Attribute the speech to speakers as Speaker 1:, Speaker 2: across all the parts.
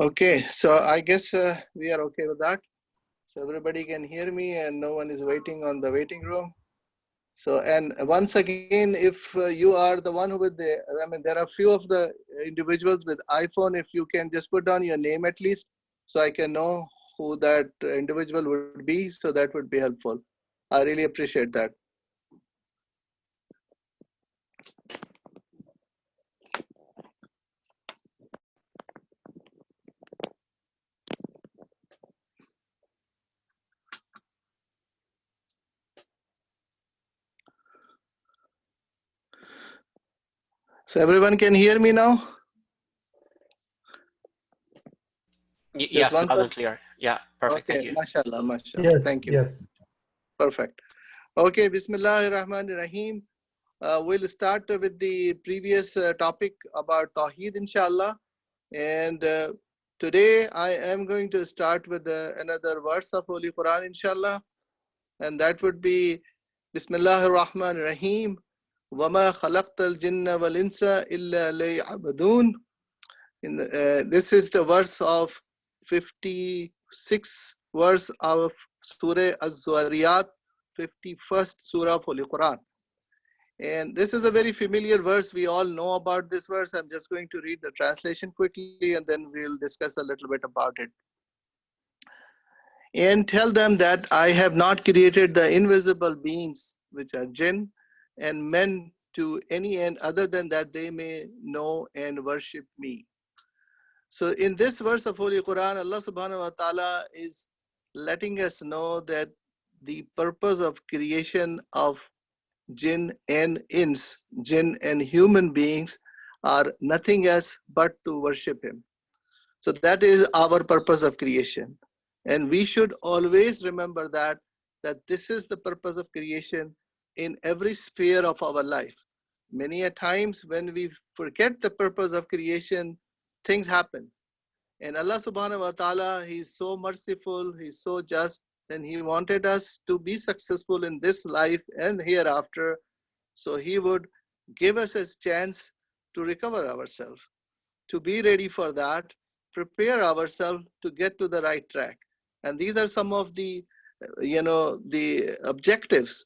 Speaker 1: Okay, so I guess we are okay with that. So everybody can hear me and no one is waiting on the waiting room. So, and once again, if you are the one with the, I mean, there are few of the individuals with iPhone, if you can just put down your name at least, so I can know who that individual would be, so that would be helpful. I really appreciate that. So everyone can hear me now? Just
Speaker 2: Yes,
Speaker 1: one
Speaker 2: loud and
Speaker 1: person?
Speaker 2: clear. Yeah, perfect. Thank
Speaker 1: Okay,
Speaker 2: you.
Speaker 1: mashallah, mashallah.
Speaker 3: Yes,
Speaker 1: Thank you.
Speaker 3: yes.
Speaker 1: Perfect. Okay, Bismillahir Rahmanir Rahim. We'll start with the previous topic about Tawheed, inshallah. And today I am going to start with another verse of Holy Quran, inshallah. And that would be Bismillahir Rahmanir Rahim. وَمَا خَلَقْتَ الْجِنَّ وَالْإِنسَ إِلَّا لِيَعْبُدُونَ. This is the verse of 56 verse of Surah Az-Zariyat, 51st Surah of Holy Quran. And this is a very familiar verse. We all know about this verse. I'm just going to read the translation quickly and then we'll discuss a little bit about it. And tell them that I have not created the invisible beings, which are jinn, and men to any end other than that they may know and worship me. So in this verse of Holy Quran, Allah subhanahu wa ta'ala is letting us know that the purpose of creation of jinn and ins, jinn and human beings, are nothing else but to worship him. So that is our purpose of creation. And we should always remember that this is the purpose of creation in every sphere of our life. Many a times when we forget the purpose of creation, things happen. And Allah subhanahu wa ta'ala, He's so merciful, He's so just, and He wanted us to be successful in this life and hereafter. So He would give us a chance to recover ourselves, to be ready for that, prepare ourselves to get to the right track. And these are some of the, the objectives.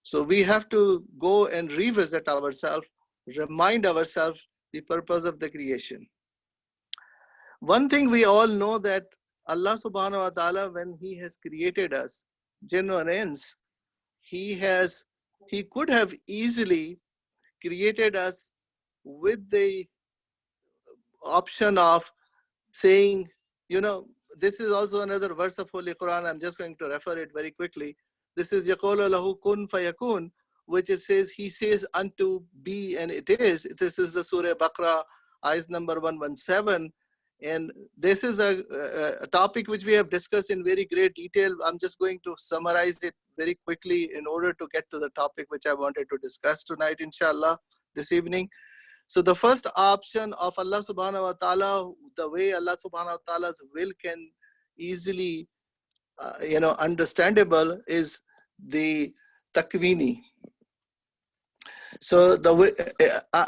Speaker 1: So we have to go and revisit ourselves, remind ourselves the purpose of the creation. One thing we all know that Allah subhanahu wa ta'ala, when He has created us, jinn and ins, He could have easily created us with the option of saying, this is also another verse of Holy Quran. I'm just going to refer it very quickly. This is Yaqulu lahu kun fayakun, which it says, He says unto be, and it is. This is the Surah Baqarah, ayat number 117. And this is a topic which we have discussed in very great detail. I'm just going to summarize it very quickly in order to get to the topic which I wanted to discuss tonight, inshallah, this evening. So the first option of Allah subhanahu wa ta'ala, the way Allah subhanahu wa ta'ala's will can easily, understandable, is the takwini. So the way,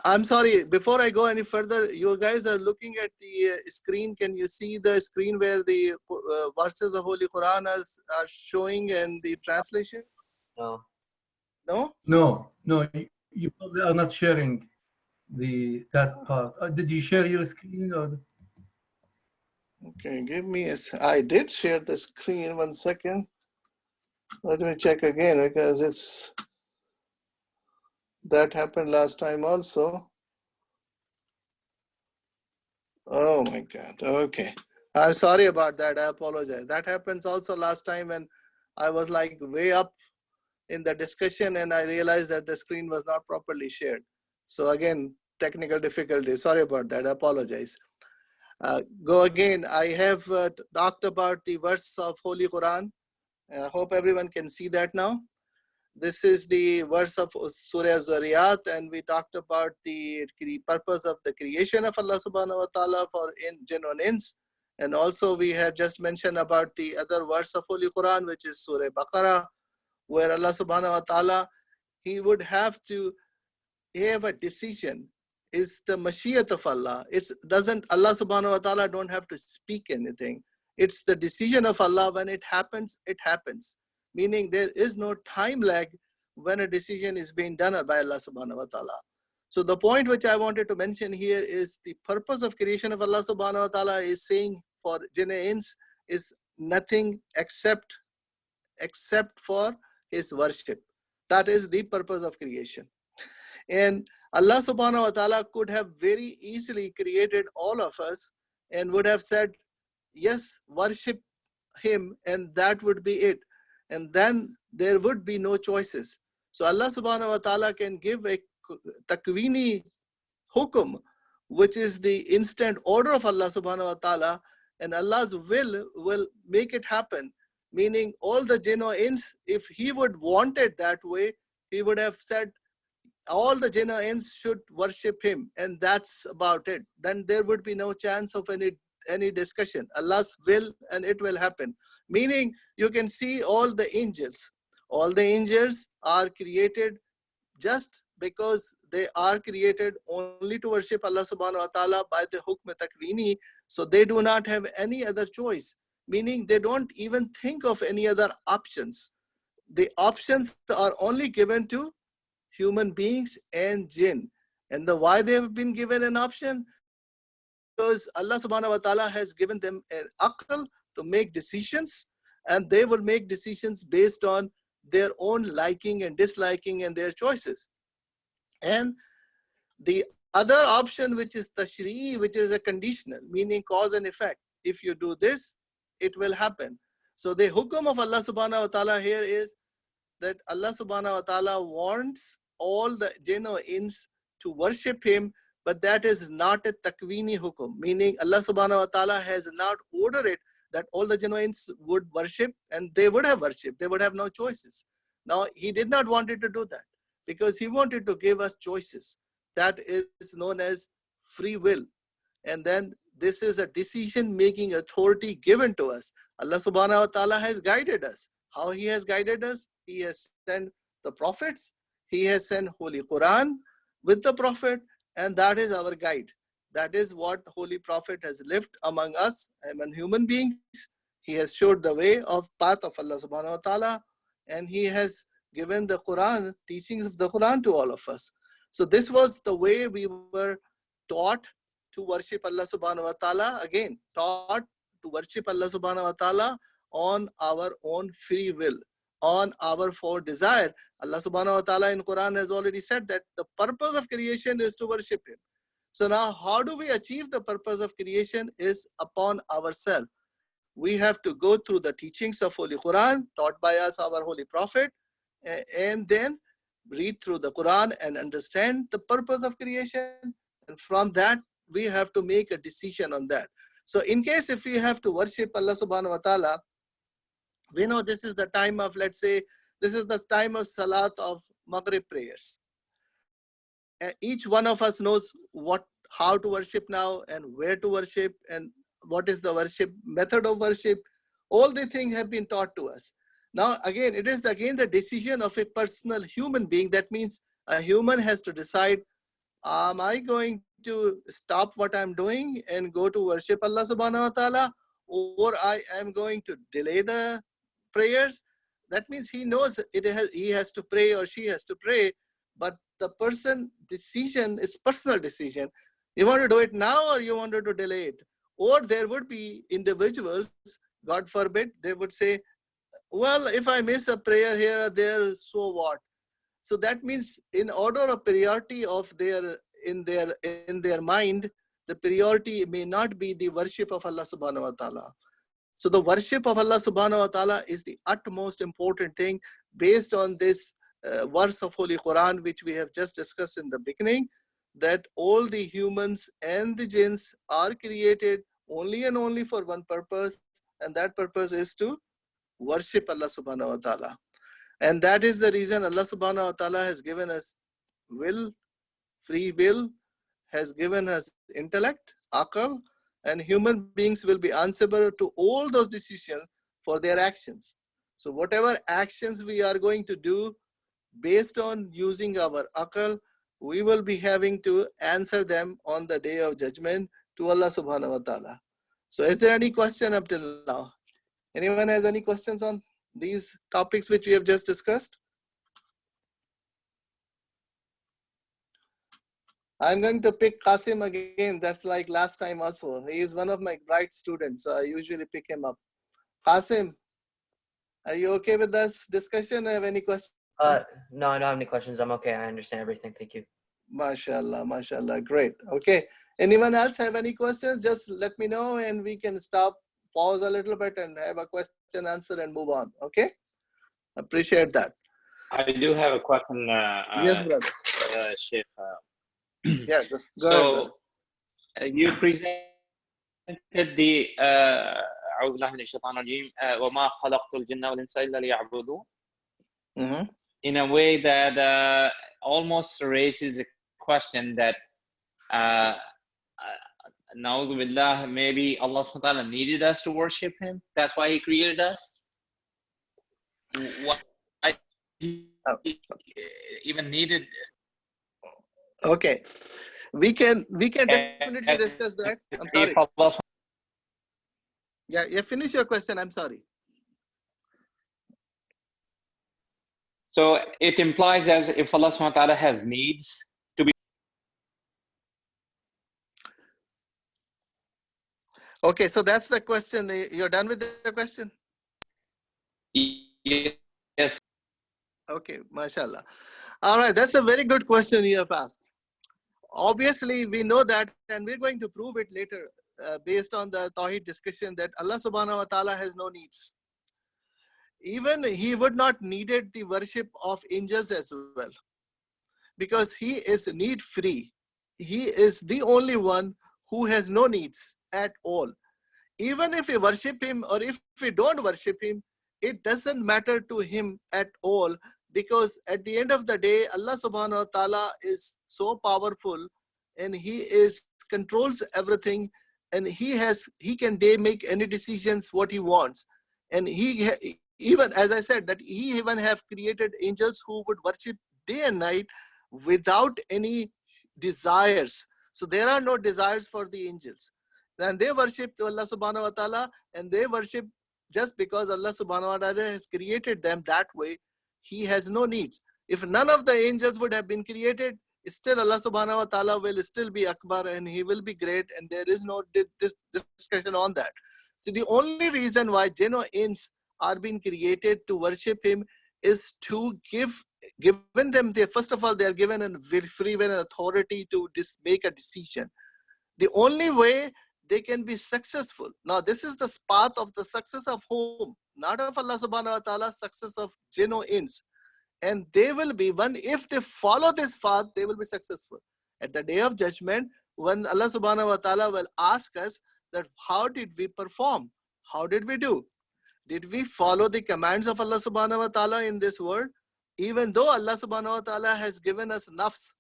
Speaker 1: I'm sorry, before I go any further, you guys are looking at the screen. Can you see the screen where the verses of Holy Quran are showing and the translation?
Speaker 2: No.
Speaker 1: No?
Speaker 3: No, you probably are not sharing that part. Did you share your screen or?
Speaker 1: Okay, give me I did share the screen, 1 second. Let me check again because that happened last time also. Oh my God, okay. I'm sorry about that, I apologize. That happens also last time when I was like way up in the discussion and I realized that the screen was not properly shared. So again, technical difficulty, sorry about that, I apologize. Go again, I have talked about the verse of Holy Quran. I hope everyone can see that now. This is the verse of Surah Zariyat, and we talked about the purpose of the creation of Allah subhanahu wa ta'ala for jinn and ins. And also we have just mentioned about the other verse of Holy Quran, which is Surah Baqarah, where Allah subhanahu wa ta'ala, He would have to have a decision is the Mashiach of Allah. It's doesn't Allah subhanahu wa ta'ala don't have to speak anything. It's the decision of Allah. When it happens, it happens. Meaning there is no time lag when a decision is being done by Allah subhanahu wa ta'ala. So the point which I wanted to mention here is the purpose of creation of Allah subhanahu wa ta'ala is saying for jinn and ins is nothing except for his worship. That is the purpose of creation. And Allah subhanahu wa ta'ala could have very easily created all of us and would have said, yes, worship him, and that would be it. And then there would be no choices. So Allah subhanahu wa ta'ala can give a takwini hukum, which is the instant order of Allah subhanahu wa ta'ala, and Allah's will make it happen. Meaning all the jinn or ins, if he would want it that way, he would have said all the jinn or ins should worship him, and that's about it. Then there would be no chance of any discussion. Allah's will, and it will happen. Meaning you can see all the angels. All the angels are created just because they are created only to worship Allah subhanahu wa ta'ala by the hukm takwini. So they do not have any other choice. Meaning they don't even think of any other options. The options are only given to human beings and jinn. And the why they have been given an option? Because Allah subhanahu wa ta'ala has given them an aql to make decisions, and they will make decisions based on their own liking and disliking and their choices. And the other option, which is tashri'i, which is a conditional, meaning cause and effect. If you do this, it will happen. So the hukum of Allah subhanahu wa ta'ala here is that Allah subhanahu wa ta'ala wants all the jinn or ins to worship him, but that is not a takwini hukum, meaning Allah subhanahu wa ta'ala has not ordered it that all the jinn or ins would worship, and they would have worshipped. They would have no choices. Now, he did not want it to do that because he wanted to give us choices. That is known as free will. And then this is a decision-making authority given to us. Allah subhanahu wa ta'ala has guided us. How he has guided us? He has sent the prophets. He has sent Holy Quran with the prophet, and that is our guide. That is what Holy Prophet has lived among us, among human beings. He has showed the way of path of Allah subhanahu wa ta'ala, and he has given the Quran, teachings of the Quran to all of us. So this was the way we were taught to worship Allah subhanahu wa ta'ala. Again, taught to worship Allah subhanahu wa ta'ala on our own free will, on our for desire. Allah subhanahu wa ta'ala in Quran has already said that the purpose of creation is to worship him. So now how do we achieve the purpose of creation is upon ourselves. We have to go through the teachings of Holy Quran taught by us, our Holy Prophet, and then read through the Quran and understand the purpose of creation. And from that, we have to make a decision on that. So in case if we have to worship Allah subhanahu wa ta'ala, we know this is the time of, let's say, this is the time of Salat of Maghrib prayers. Each one of us knows how to worship now and where to worship and what is the worship, method of worship. All the things have been taught to us. Now, again, it is again the decision of a personal human being. That means a human has to decide, am I going to stop what I'm doing and go to worship Allah subhanahu wa ta'ala, or I am going to delay the prayers? That means he knows he has to pray or she has to pray, but the person decision is personal decision. You want to do it now or you wanted to delay it? Or there would be individuals, God forbid, they would say, well, if I miss a prayer here or there, so what? So that means in order of priority of in their mind, the priority may not be the worship of Allah subhanahu wa ta'ala. So the worship of Allah subhanahu wa ta'ala is the utmost important thing based on this verse of Holy Quran, which we have just discussed in the beginning, that all the humans and the jinns are created only and only for one purpose, and that purpose is to worship Allah subhanahu wa ta'ala. And that is the reason Allah subhanahu wa ta'ala has given us will, free will, has given us intellect, aql, and human beings will be answerable to all those decisions for their actions. So whatever actions we are going to do based on using our aql, we will be having to answer them on the day of judgment to Allah subhanahu wa ta'ala. So is there any question up till now? Anyone has any questions on these topics which we have just discussed? I'm going to pick Qasim again. That's like last time also. He is one of my bright students, so I usually pick him up. Qasim, are you okay with this discussion? Have any questions?
Speaker 2: No, I don't have any questions. I'm okay. I understand everything. Thank you.
Speaker 1: MashaAllah, MashaAllah. Great. Okay. Anyone else have any questions? Just let me know and we can stop, pause a little bit and have a question answer and move on. Okay. Appreciate that.
Speaker 4: I do have a question.
Speaker 1: Yes, brother.
Speaker 4: Sheikh.
Speaker 1: Yeah, go
Speaker 4: So
Speaker 1: ahead,
Speaker 4: you presented the أعوذ بالله من الشيطان الرجيم وما خلقت الجن والإنس إلا ليعبدون in a way that almost raises a question that na'udhu billah, maybe Allah SWT needed us to worship him. That's why he created us. Why he even needed?
Speaker 1: Okay. We can definitely discuss that. I'm sorry. Yeah, finish your question. I'm sorry.
Speaker 4: So it implies as if Allah SWT has needs to be.
Speaker 1: Okay, so that's the question. You're done with the question?
Speaker 4: Yes.
Speaker 1: Okay, mashallah. All right, that's a very good question you have asked. Obviously, we know that, and we're going to prove it later based on the Tawheed discussion, that Allah subhanahu wa ta'ala has no needs. Even he would not needed the worship of angels as well, because he is need free. He is the only one who has no needs at all. Even if we worship him or if we don't worship him, it doesn't matter to him at all, because at the end of the day, Allah subhanahu wa ta'ala is so powerful and he controls everything, and he can make any decisions what he wants. And even, as I said, that he even have created angels who would worship day and night without any desires. So there are no desires for the angels. And they worship to Allah subhanahu wa ta'ala, and they worship just because Allah subhanahu wa ta'ala has created them that way. He has no needs. If none of the angels would have been created, still Allah subhanahu wa ta'ala will still be Akbar and he will be great, and there is no discussion on that. So the only reason why jinn or ins are being created to worship him is to given them, first of all, they are given a free will and authority to make a decision. The only way they can be successful. Now, this is the path of the success of whom? Not of Allah subhanahu wa ta'ala, success of jinn or ins. And they will be, if they follow this path, they will be successful. At the day of judgment, when Allah subhanahu wa ta'ala will ask us that how did we perform? How did we do? Did we follow the commands of Allah subhanahu wa ta'ala in this world? Even though Allah subhanahu wa ta'ala has given us nafs.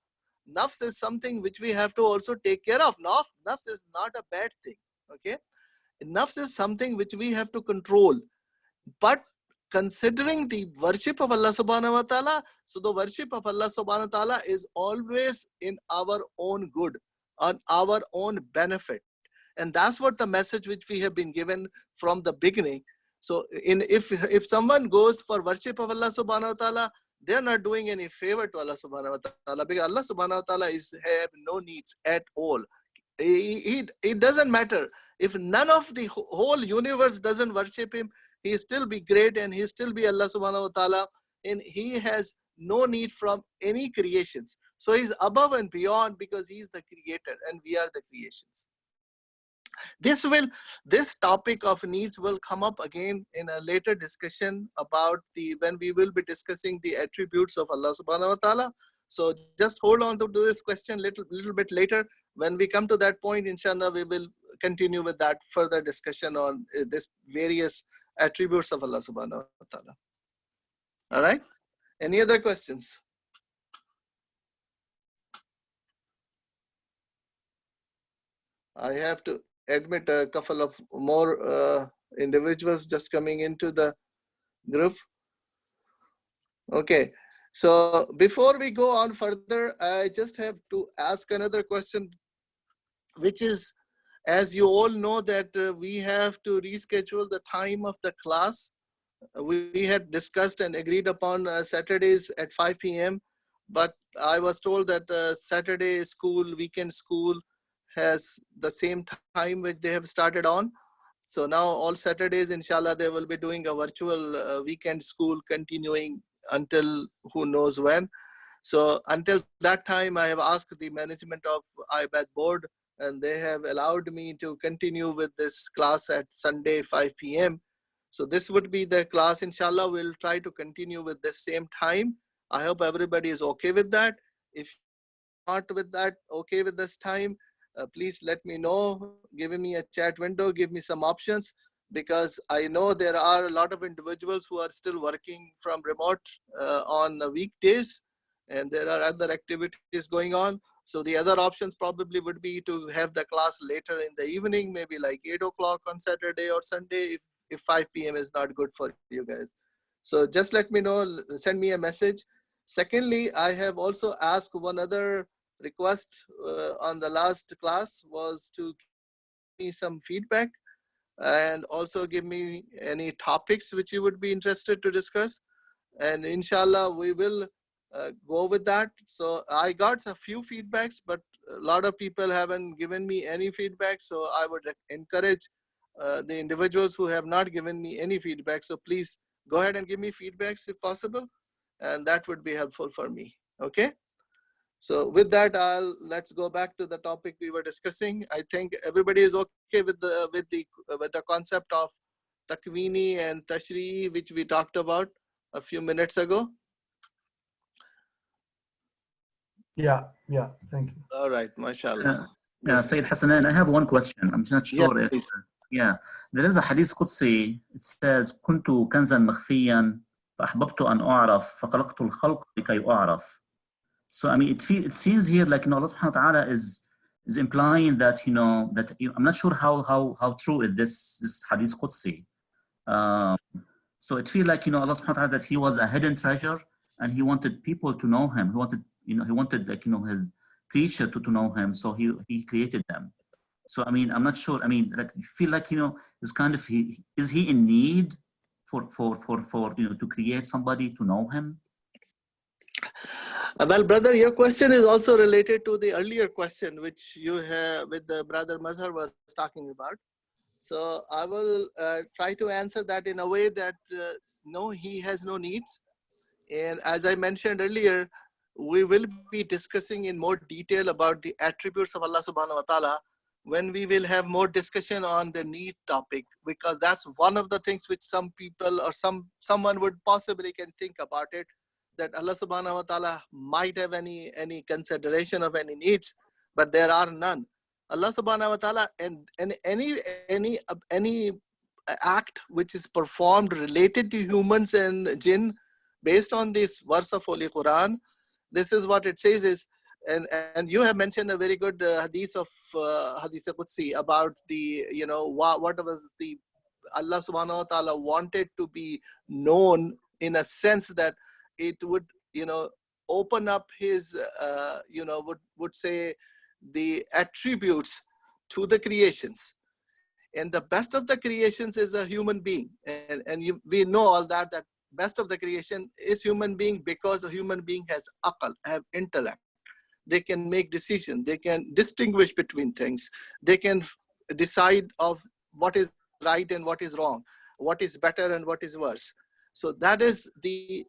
Speaker 1: Nafs is something which we have to also take care of. Nafs is not a bad thing. Okay, nafs is something which we have to control. But considering the worship of Allah subhanahu wa ta'ala, so the worship of Allah subhanahu wa ta'ala is always in our own good, on our own benefit. And that's what the message which we have been given from the beginning. So if someone goes for worship of Allah subhanahu wa ta'ala, they are not doing any favor to Allah subhanahu wa ta'ala, because Allah subhanahu wa ta'ala have no needs at all. It doesn't matter. If none of the whole universe doesn't worship him, he still be great and he still be Allah subhanahu wa ta'ala, and he has no need from any creations. So he's above and beyond, because he's the creator and we are the creations. This topic of needs will come up again in a later discussion about when we will be discussing the attributes of Allah subhanahu wa ta'ala. So just hold on to this question little bit later. When we come to that point, inshallah, we will continue with that further discussion on this various attributes of Allah subhanahu wa ta'ala. All right. Any other questions? I have to admit a couple of more individuals just coming into the group. Okay, So before we go on further, I just have to ask another question, which is, as you all know that we have to reschedule the time of the class. We had discussed and agreed upon Saturdays at 5 p.m. But I was told that Saturday school, weekend school has the same time which they have started on. So now all Saturdays, inshallah, they will be doing a virtual weekend school continuing until who knows when. So until that time, I have asked the management of IBAD board, and they have allowed me to continue with this class at Sunday 5 p.m. So this would be the class. Inshallah, we'll try to continue with the same time. I hope everybody is okay with that. If not with that, okay with this time, please let me know. Give me a chat window, give me some options, because I know there are a lot of individuals who are still working from remote on the weekdays, and there are other activities going on. So the other options probably would be to have the class later in the evening, maybe like 8 o'clock on Saturday or Sunday, if 5 p.m. is not good for you guys. So just let me know, send me a message. Secondly, I have also asked one other request on the last class, was to give me some feedback and also give me any topics which you would be interested to discuss. And inshallah, we will go with that. So I got a few feedbacks, but a lot of people haven't given me any feedback. So I would encourage the individuals who have not given me any feedback. So please go ahead and give me feedbacks if possible. And that would be helpful for me. Okay. So with that, let's go back to the topic we were discussing. I think everybody is okay with the concept of takwini and tashri'i, which we talked about a few minutes ago.
Speaker 3: Yeah, thank you.
Speaker 1: All right, mashallah.
Speaker 5: Sayyid Hassanan, I have one question. I'm not sure if,
Speaker 1: please.
Speaker 5: there is a hadith Qudsi. It says, كنت كنزا مخفيا فأحببت أن أعرف فخلقت الخلق لكي أعرف. So I mean, it seems here like, Allah subhanahu wa ta'ala is implying that, I'm not sure how true is this hadith Qudsi. So it feels like, Allah subhanahu wa ta'ala, that he was a hidden treasure and he wanted people to know him. He wanted like, his creature to know him. So he created them. So I mean, I'm not sure. I mean, like, you feel like, it's kind of, is he in need for to create somebody to know him?
Speaker 1: Well, brother, your question is also related to the earlier question which you have with the brother Mazhar was talking about. So I will try to answer that in a way that no, he has no needs. And as I mentioned earlier, we will be discussing in more detail about the attributes of Allah subhanahu wa ta'ala when we will have more discussion on the need topic, because that's one of the things which some people or someone would possibly can think about it, that Allah subhanahu wa ta'ala might have any consideration of any needs, but there are none. Allah subhanahu wa ta'ala, and any act which is performed related to humans and jinn, based on this verse of Holy Quran, this is what it says is, and you have mentioned a very good hadith of Hadith Qudsi about the, what was the Allah subhanahu wa ta'ala wanted to be known, in a sense that it would, open up his, would say the attributes to the creations. And the best of the creations is a human being. And we know all that best of the creation is human being, because a human being has aql, have intellect. They can make decisions. They can distinguish between things. They can decide of what is right and what is wrong, what is better and what is worse. So that is the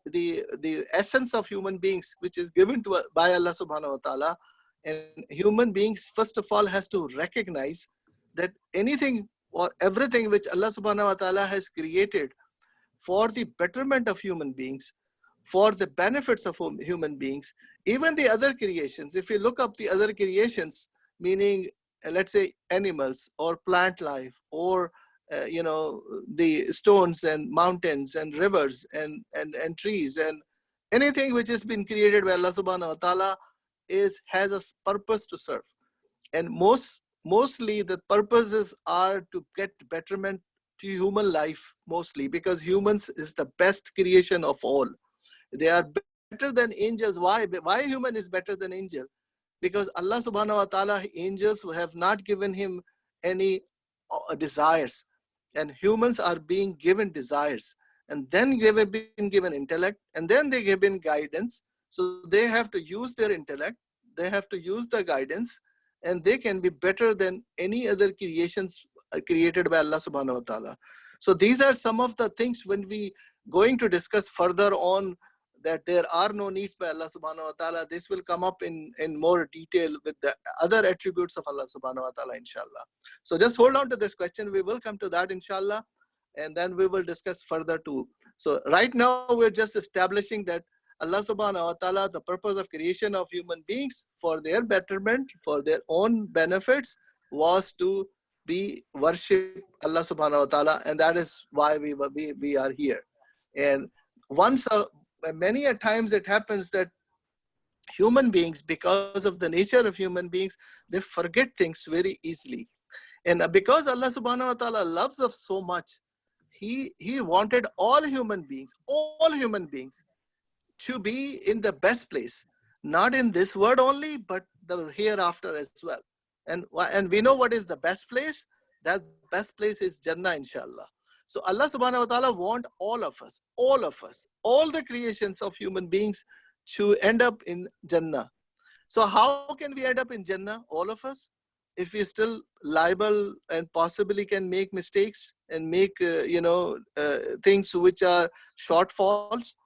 Speaker 1: essence of human beings, which is given to by Allah subhanahu wa ta'ala. And human beings, first of all, has to recognize that anything or everything which Allah subhanahu wa ta'ala has created for the betterment of human beings, for the benefits of human beings, even the other creations. If you look up the other creations, meaning let's say animals or plant life, or the stones and mountains and rivers and trees, and anything which has been created by Allah subhanahu wa ta'ala has a purpose to serve. And mostly the purposes are to get betterment to human life, mostly because humans is the best creation of all. They are better than angels. Why? Why human is better than angel? Because Allah subhanahu wa ta'ala, angels have not given him any desires, and humans are being given desires, and then they have been given intellect, and then they have been guidance. So they have to use their intellect, they have to use the guidance, and they can be better than any other creations created by Allah subhanahu wa ta'ala. So these are some of the things when we going to discuss further on, that there are no needs by Allah subhanahu wa ta'ala. This will come up in more detail with the other attributes of Allah subhanahu wa ta'ala, inshallah. So just hold on to this question. We will come to that, inshallah, and then we will discuss further too. So right now we're just establishing that Allah subhanahu wa ta'ala, the purpose of creation of human beings for their betterment, for their own benefits, was to be worship Allah subhanahu wa ta'ala, and that is why we are here. And once many a times it happens that human beings, because of the nature of human beings, they forget things very easily. And because Allah subhanahu wa ta'ala loves us so much, he wanted all human beings to be in the best place, not in this world only, but the hereafter as well. And we know what is the best place. That best place is Jannah, inshallah. So Allah subhanahu wa ta'ala want all of us, all the creations of human beings to end up in Jannah. So how can we end up in Jannah, all of us, if we still liable and possibly can make mistakes and make things which are shortfalls,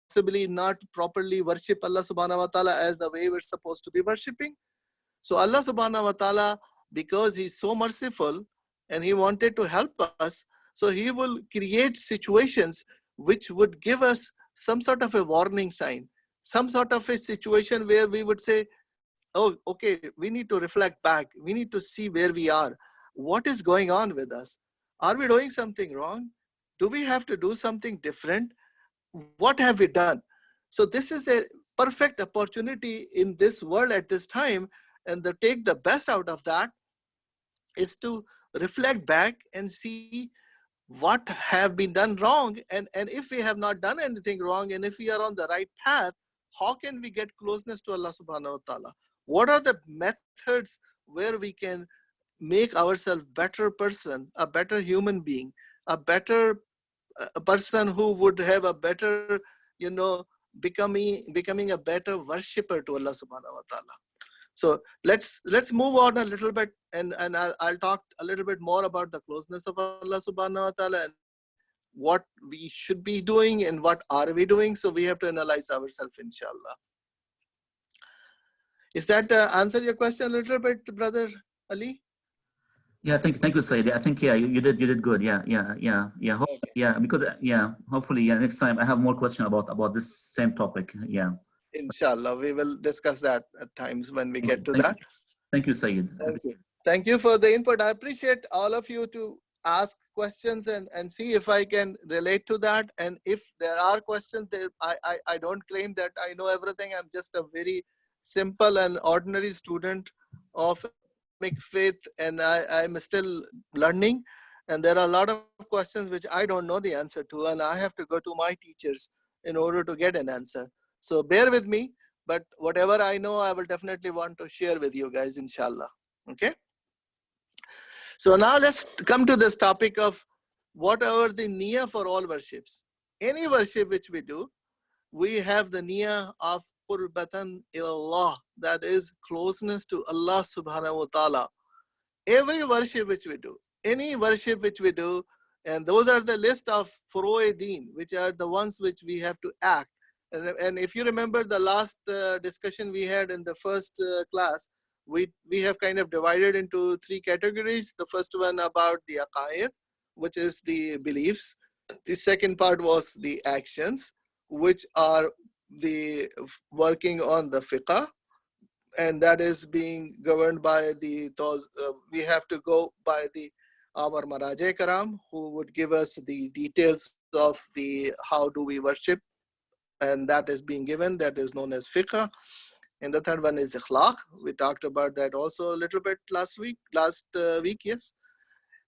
Speaker 1: possibly not properly worship Allah subhanahu wa ta'ala as the way we're supposed to be worshipping? So Allah subhanahu wa ta'ala, because he's so merciful and he wanted to help us, so he will create situations which would give us some sort of a warning sign, some sort of a situation where we would say, oh, okay, we need to reflect back. We need to see where we are. What is going on with us? Are we doing something wrong? Do we have to do something different? What have we done? So this is a perfect opportunity in this world at this time, and to take the best out of that is to reflect back and see what have been done wrong, and if we have not done anything wrong, and if we are on the right path, how can we get closeness to Allah subhanahu wa ta'ala? What are the methods where we can make ourselves better person, a better human being, a better person who would have a better, becoming a better worshipper to Allah subhanahu wa ta'ala? So let's move on a little bit, and I'll talk a little bit more about the closeness of Allah subhanahu wa ta'ala and what we should be doing and what are we doing. So we have to analyze ourselves, inshallah. Is that answer your question a little bit, Brother Ali?
Speaker 5: Yeah, thank you, Sayyid. I think you did good. Because hopefully next time I have more questions about this same topic. Yeah.
Speaker 1: Inshallah, we will discuss that at times when we get to that.
Speaker 5: Thank you, Sayyid.
Speaker 1: Thank you for the input. I appreciate all of you to ask questions and see if I can relate to that. And if there are questions, I don't claim that I know everything. I'm just a very simple and ordinary student of faith, and I'm still learning. And there are a lot of questions which I don't know the answer to, and I have to go to my teachers in order to get an answer. So bear with me, but whatever I know, I will definitely want to share with you guys, inshallah. Okay. So now let's come to this topic of what are the niyyah for all worships. Any worship which we do, we have the niyyah of qurbatan ilallah, that is closeness to Allah subhanahu wa ta'ala. Every worship which we do, any worship which we do, and those are the list of furu'i deen, which are the ones which we have to act. And if you remember the last discussion we had in the first class, we have kind of divided into three categories. The first one about the AQAID, which is the beliefs. The second part was the actions, which are the working on the fiqh, and that is being governed by we have to go by our Maraja Karam, who would give us the details of how do we worship, and that is being given, that is known as fiqh. And the third one is ikhlaq. We talked about that also a little bit last week, yes.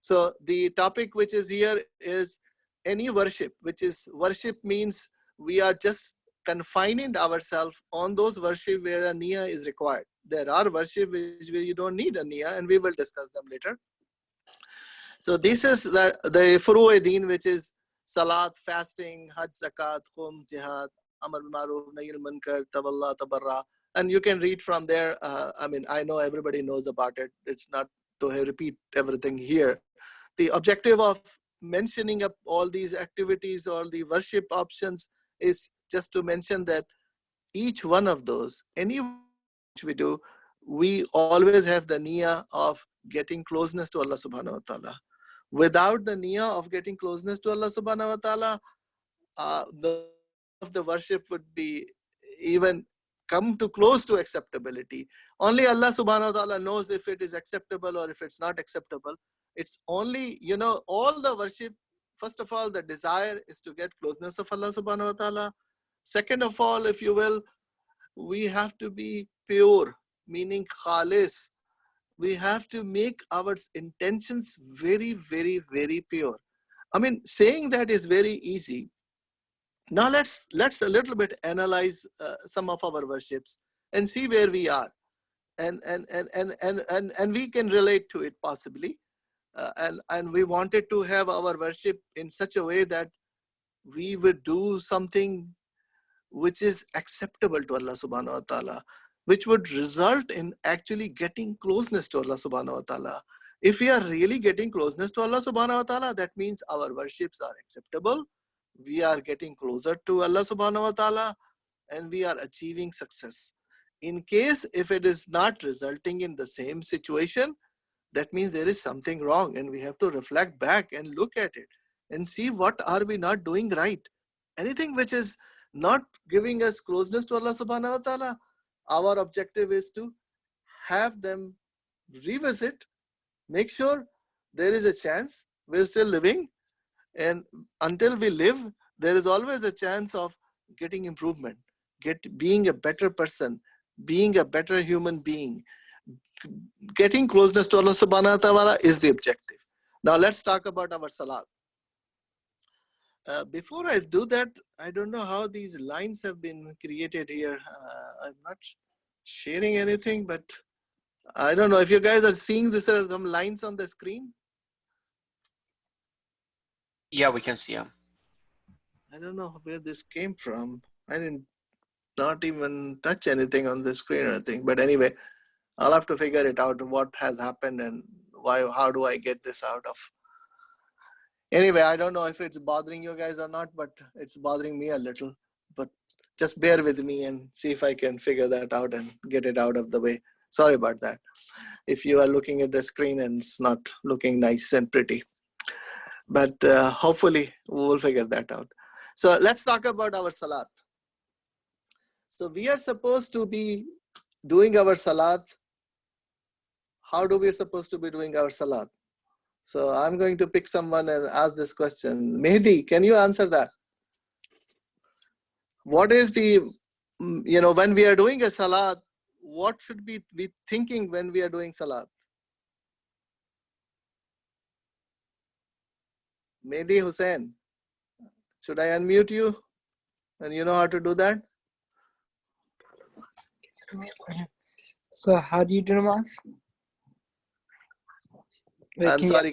Speaker 1: So the topic which is here is any worship, which is worship means we are just confining ourselves on those worship where a niyyah is required. There are worship where you don't need a niyyah, and we will discuss them later. So this is the Furu'i Deen, which is salat, fasting, hajj, zakat, khum, jihad, amar bil ma'ruf, nahy al munkar, tawalla, tabarra. And you can read from there. I mean, I know everybody knows about it. It's not to repeat everything here. The objective of mentioning up all these activities, all the worship options, is just to mention that each one of those, any which we do, we always have the niyyah of getting closeness to Allah subhanahu wa ta'ala. Without the niyyah of getting closeness to Allah subhanahu wa ta'ala, the worship would be even come to close to acceptability. Only Allah subhanahu wa ta'ala knows if it is acceptable or if it's not acceptable. It's only, all the worship, first of all, the desire is to get closeness of Allah subhanahu wa ta'ala. Second of all, if you will, we have to be pure, meaning khalis. We have to make our intentions very, very, very pure. I mean, saying that is very easy. Now let's a little bit analyze some of our worships and see where we are, and we can relate to it possibly, and we wanted to have our worship in such a way that we would do something which is acceptable to Allah subhanahu wa ta'ala, which would result in actually getting closeness to Allah subhanahu wa ta'ala. If we are really getting closeness to Allah subhanahu wa ta'ala, that means our worships are acceptable. We are getting closer to Allah subhanahu wa ta'ala, and we are achieving success. In case if it is not resulting in the same situation, that means there is something wrong, and we have to reflect back and look at it and see what are we not doing right. Anything which is not giving us closeness to Allah subhanahu wa ta'ala, our objective is to have them revisit, make sure there is a chance we're still living, and until we live, there is always a chance of getting improvement, being a better person, being a better human being. Getting closeness to Allah subhanahu wa ta'ala is the objective. Now let's talk about our salat. Before I do that, I don't know how these lines have been created here. I'm not sharing anything, but I don't know if you guys are seeing this. Are some lines on the screen?
Speaker 4: Yeah, we can see them.
Speaker 1: I don't know where this came from. I didn't not even touch anything on the screen or anything. But anyway, I'll have to figure it out what has happened and how do I get this out of. Anyway, I don't know if it's bothering you guys or not, but it's bothering me a little. But just bear with me and see if I can figure that out and get it out of the way. Sorry about that. If you are looking at the screen and it's not looking nice and pretty. But hopefully we will figure that out. So let's talk about our salat. So we are supposed to be doing our salat. How do we supposed to be doing our salat? So I'm going to pick someone and ask this question. Mehdi, can you answer that? What is the, when we are doing a salat, what should we be thinking when we are doing salat? Mehdi Hussain, should I unmute you? And you know how to do that?
Speaker 6: So how do you do namaz? Wait,
Speaker 1: I'm sorry.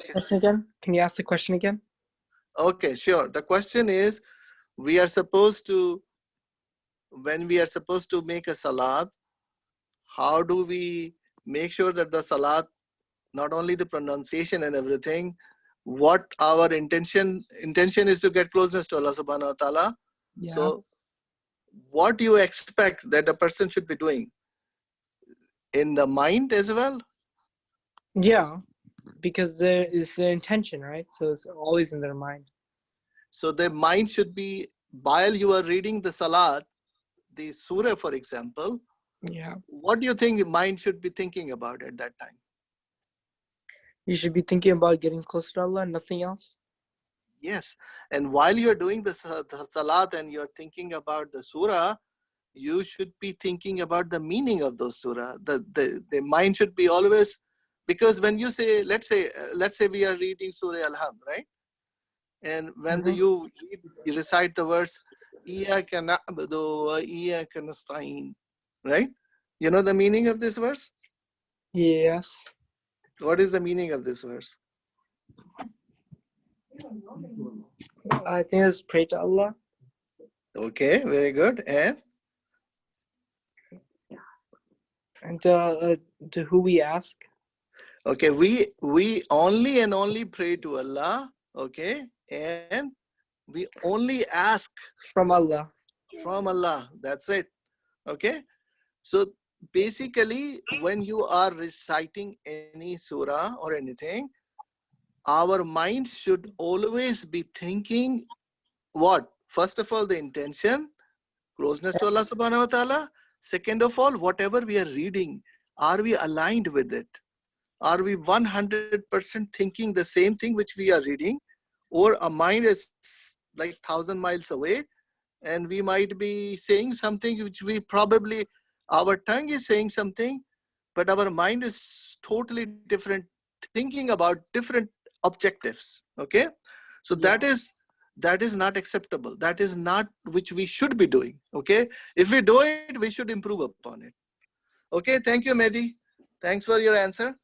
Speaker 6: Can you ask the question again?
Speaker 1: Okay, sure. The question is, we are supposed to, when we are supposed to make a salat, how do we make sure that the salat, not only the pronunciation and everything, what our intention is to get closeness to Allah subhanahu wa ta'ala.
Speaker 6: Yeah.
Speaker 1: So what do you expect that a person should be doing? In the mind as well?
Speaker 6: Yeah, because there is their intention, right? So it's always in their mind.
Speaker 1: So the mind should be, while you are reading the salat, the surah, for example,
Speaker 6: Yeah.
Speaker 1: what do you think the mind should be thinking about at that time?
Speaker 6: You should be thinking about getting closer to Allah, nothing else.
Speaker 1: Yes. And while you're doing the salat and you're thinking about the surah, you should be thinking about the meaning of those surah. The mind should be always, because when you say, let's say we are reading Surah Al-Hamd, right? And when you recite the words, إِيَّاكَ نَعْبُدُ وَإِيَّاكَ نَسْتَعِينُ. Right? You know the meaning of this verse?
Speaker 6: Yes.
Speaker 1: What is the meaning of this verse?
Speaker 6: I think it's pray to Allah.
Speaker 1: Okay, very good.
Speaker 6: And to who we ask.
Speaker 1: Okay, we only and only pray to Allah, okay, and we only ask
Speaker 6: From Allah.
Speaker 1: from Allah. That's it. Okay. So basically, when you are reciting any surah or anything, our mind should always be thinking what? First of all, the intention, closeness to Allah subhanahu wa ta'ala. Second of all, whatever we are reading, are we aligned with it? Are we 100% thinking the same thing which we are reading? Or our mind is like 1,000 miles away and we might be saying something which we probably, our tongue is saying something, but our mind is totally different, thinking about different objectives. Okay, so that is not acceptable. That is not which we should be doing. Okay, if we do it, we should improve upon it. Okay, thank you, Mehdi. Thanks for your answer.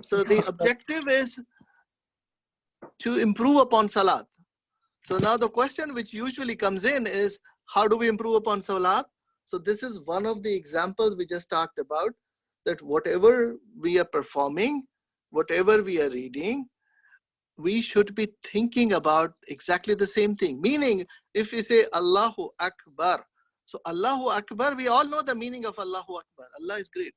Speaker 1: So the objective is to improve upon salat. So now the question which usually comes in is, how do we improve upon salat? So this is one of the examples we just talked about, that whatever we are performing, whatever we are reading, we should be thinking about exactly the same thing. Meaning, if we say Allahu Akbar, so Allahu Akbar, we all know the meaning of Allahu Akbar. Allah is great.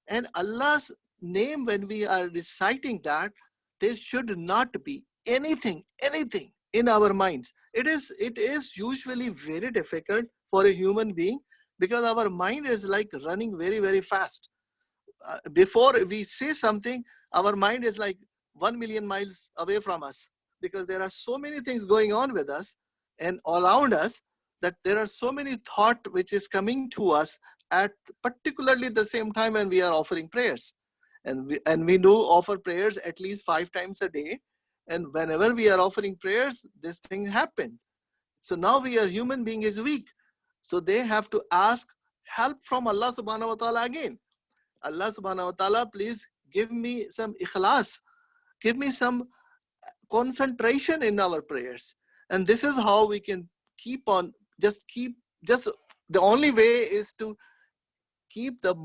Speaker 1: And Allah's name, when we are reciting that, there should not be anything in our minds. It is usually very difficult for a human being because our mind is like running very, very fast. Before we say something, our mind is like 1 million miles away from us because there are so many things going on with us and all around us, that there are so many thought which is coming to us at particularly the same time when we are offering prayers. And we do offer prayers at least 5 times a day. And whenever we are offering prayers, this thing happens. So now we are human being is weak. So they have to ask help from Allah subhanahu wa ta'ala again. Allah subhanahu wa ta'ala, please give me some ikhlas. Give me some concentration in our prayers. And this is how we can keep on, the only way is to keep the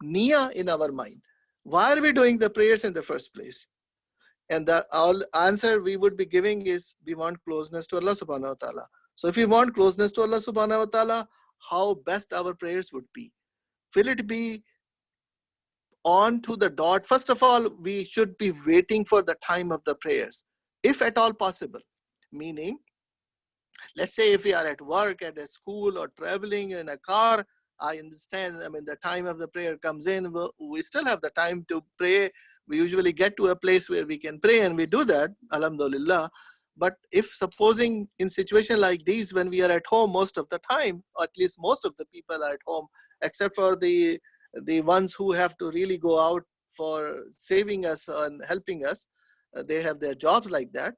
Speaker 1: niyyah in our mind. Why are we doing the prayers in the first place? And the answer we would be giving is, we want closeness to Allah subhanahu wa ta'ala. So if we want closeness to Allah subhanahu wa ta'ala, how best our prayers would be? Will it be on to the dot? First of all, we should be waiting for the time of the prayers, if at all possible. Meaning, let's say if we are at work, at a school, or traveling in a car, I understand, I mean, the time of the prayer comes in, we still have the time to pray. We usually get to a place where we can pray, and we do that, alhamdulillah. But if supposing in situation like these, when we are at home most of the time, or at least most of the people are at home, except for the ones who have to really go out for saving us and helping us, they have their jobs like that.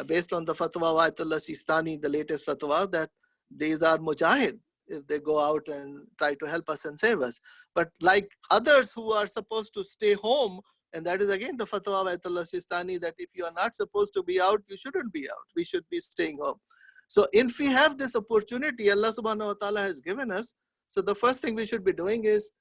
Speaker 1: Based on the fatwa of ALLAH SWT, the latest fatwa, that these are mujahid if they go out and try to help us and save us. But like others who are supposed to stay home, and that is again the fatwa of ALLAH SWT, that if you are not supposed to be out, you shouldn't be out. We should be staying home. So if we have this opportunity Allah subhanahu wa ta'ala has given us, so the first thing we should be doing is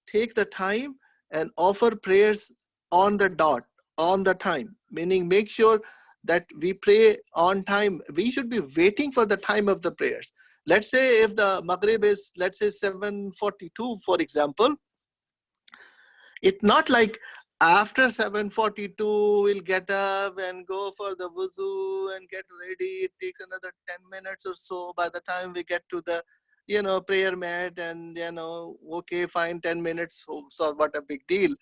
Speaker 1: take the time and offer prayers on the dot, on the time. Meaning make sure that we pray on time. We should be waiting for the time of the prayers. Let's say if the Maghrib is, let's say 7:42, for example, it's not like after 7:42 we'll get up and go for the wuzu and get ready. It takes another 10 minutes or so by the time we get to the prayer mat, and okay, fine, 10 minutes, so what a big deal.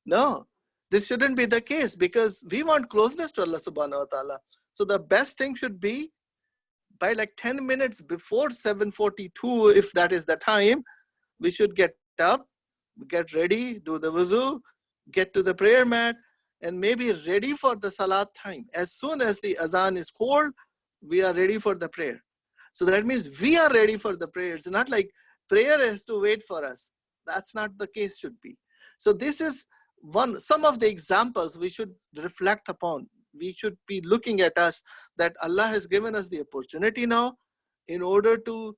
Speaker 1: No, this shouldn't be the case, because we want closeness to Allah subhanahu wa ta'ala. So the best thing should be by like 10 minutes before 7:42, if that is the time, we should get up, get ready, do the wuzu, get to the prayer mat, and maybe ready for the salat time. As soon as the adhan is called, we are ready for the prayer. So that means we are ready for the prayers, not like prayer has to wait for us. That's not the case should be. So this is some of the examples we should reflect upon. We should be looking at us that Allah has given us the opportunity now in order to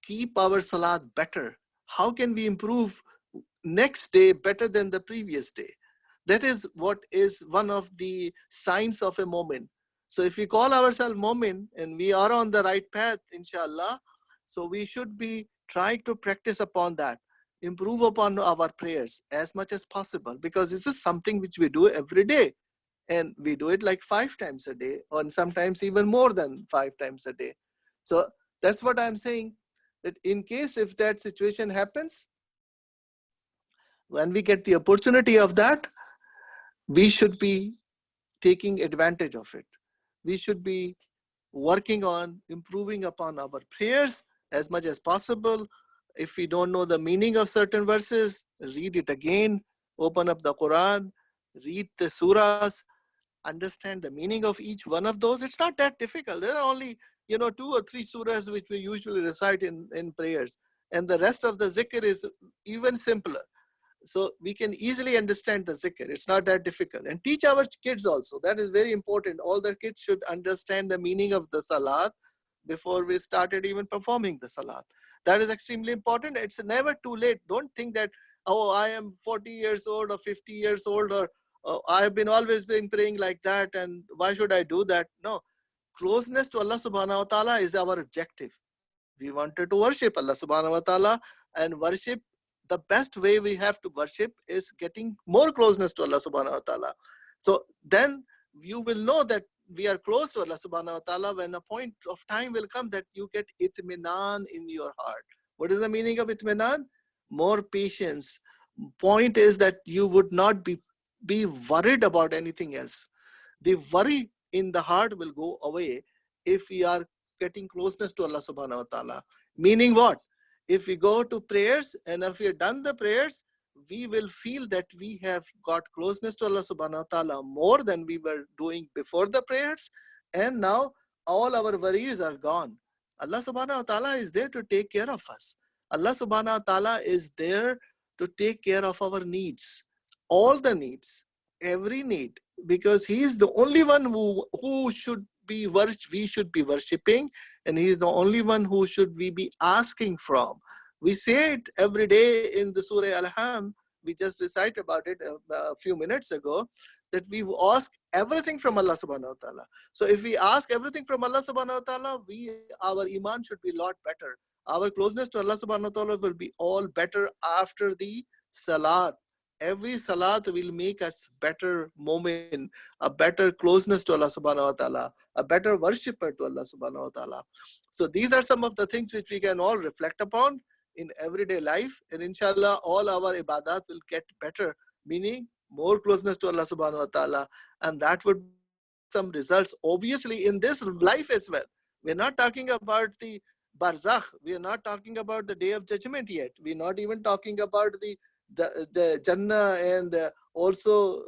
Speaker 1: keep our salat better. How can we improve next day better than the previous day? That is what is one of the signs of a mu'min. So if we call ourselves mu'min and we are on the right path, inshallah, so we should be trying to practice upon that, improve upon our prayers as much as possible, because this is something which we do every day. And we do it like 5 times a day, or sometimes even more than 5 times a day. So that's what I'm saying, that in case if that situation happens, when we get the opportunity of that, we should be taking advantage of it. We should be working on improving upon our prayers as much as possible. If we don't know the meaning of certain verses, read it again, open up the Quran, read the surahs, understand the meaning of each one of those. It's not that difficult. There are only 2 or 3 surahs which we usually recite in prayers, and the rest of the zikr is even simpler. So we can easily understand the zikr. It's not that difficult. And teach our kids also. That is very important. All the kids should understand the meaning of the salat before we started even performing the salat. That is extremely important. It's never too late. Don't think that, oh, I am 40 years old or 50 years old, or I have always been praying like that, and why should I do that? No. Closeness to Allah subhanahu wa ta'ala is our objective. We wanted to worship Allah subhanahu wa ta'ala, and worship, the best way we have to worship is getting more closeness to Allah subhanahu wa ta'ala. So then you will know that we are close to Allah subhanahu wa ta'ala when a point of time will come that you get itminan in your heart. What is the meaning of itminan? More patience. Point is that you would not be worried about anything else. The worry in the heart will go away if we are getting closeness to Allah subhanahu wa ta'ala. Meaning what? If we go to prayers and if we have done the prayers, we will feel that we have got closeness to Allah subhanahu wa ta'ala more than we were doing before the prayers. And now all our worries are gone. Allah subhanahu wa ta'ala is there to take care of us. Allah subhanahu wa ta'ala is there to take care of our needs. All the needs, every need, because He is the only one who should be we should be worshipping, and He is the only one who should we be asking from. We say it every day in the Surah Al-Ham. We just recited about it a few minutes ago, that we ask everything from Allah subhanahu wa ta'ala. So if we ask everything from Allah subhanahu wa ta'ala, our iman should be a lot better. Our closeness to Allah subhanahu wa ta'ala will be all better after the salat. Every salat will make us better mu'min, a better closeness to Allah subhanahu wa ta'ala, a better worshipper to Allah subhanahu wa ta'ala. So these are some of the things which we can all reflect upon in everyday life, and inshallah all our ibadat will get better, meaning more closeness to Allah subhanahu wa ta'ala, and that would some results obviously in this life as well. We're not talking about the barzakh, we are not talking about the day of judgment yet, we're not even talking about the Jannah, and also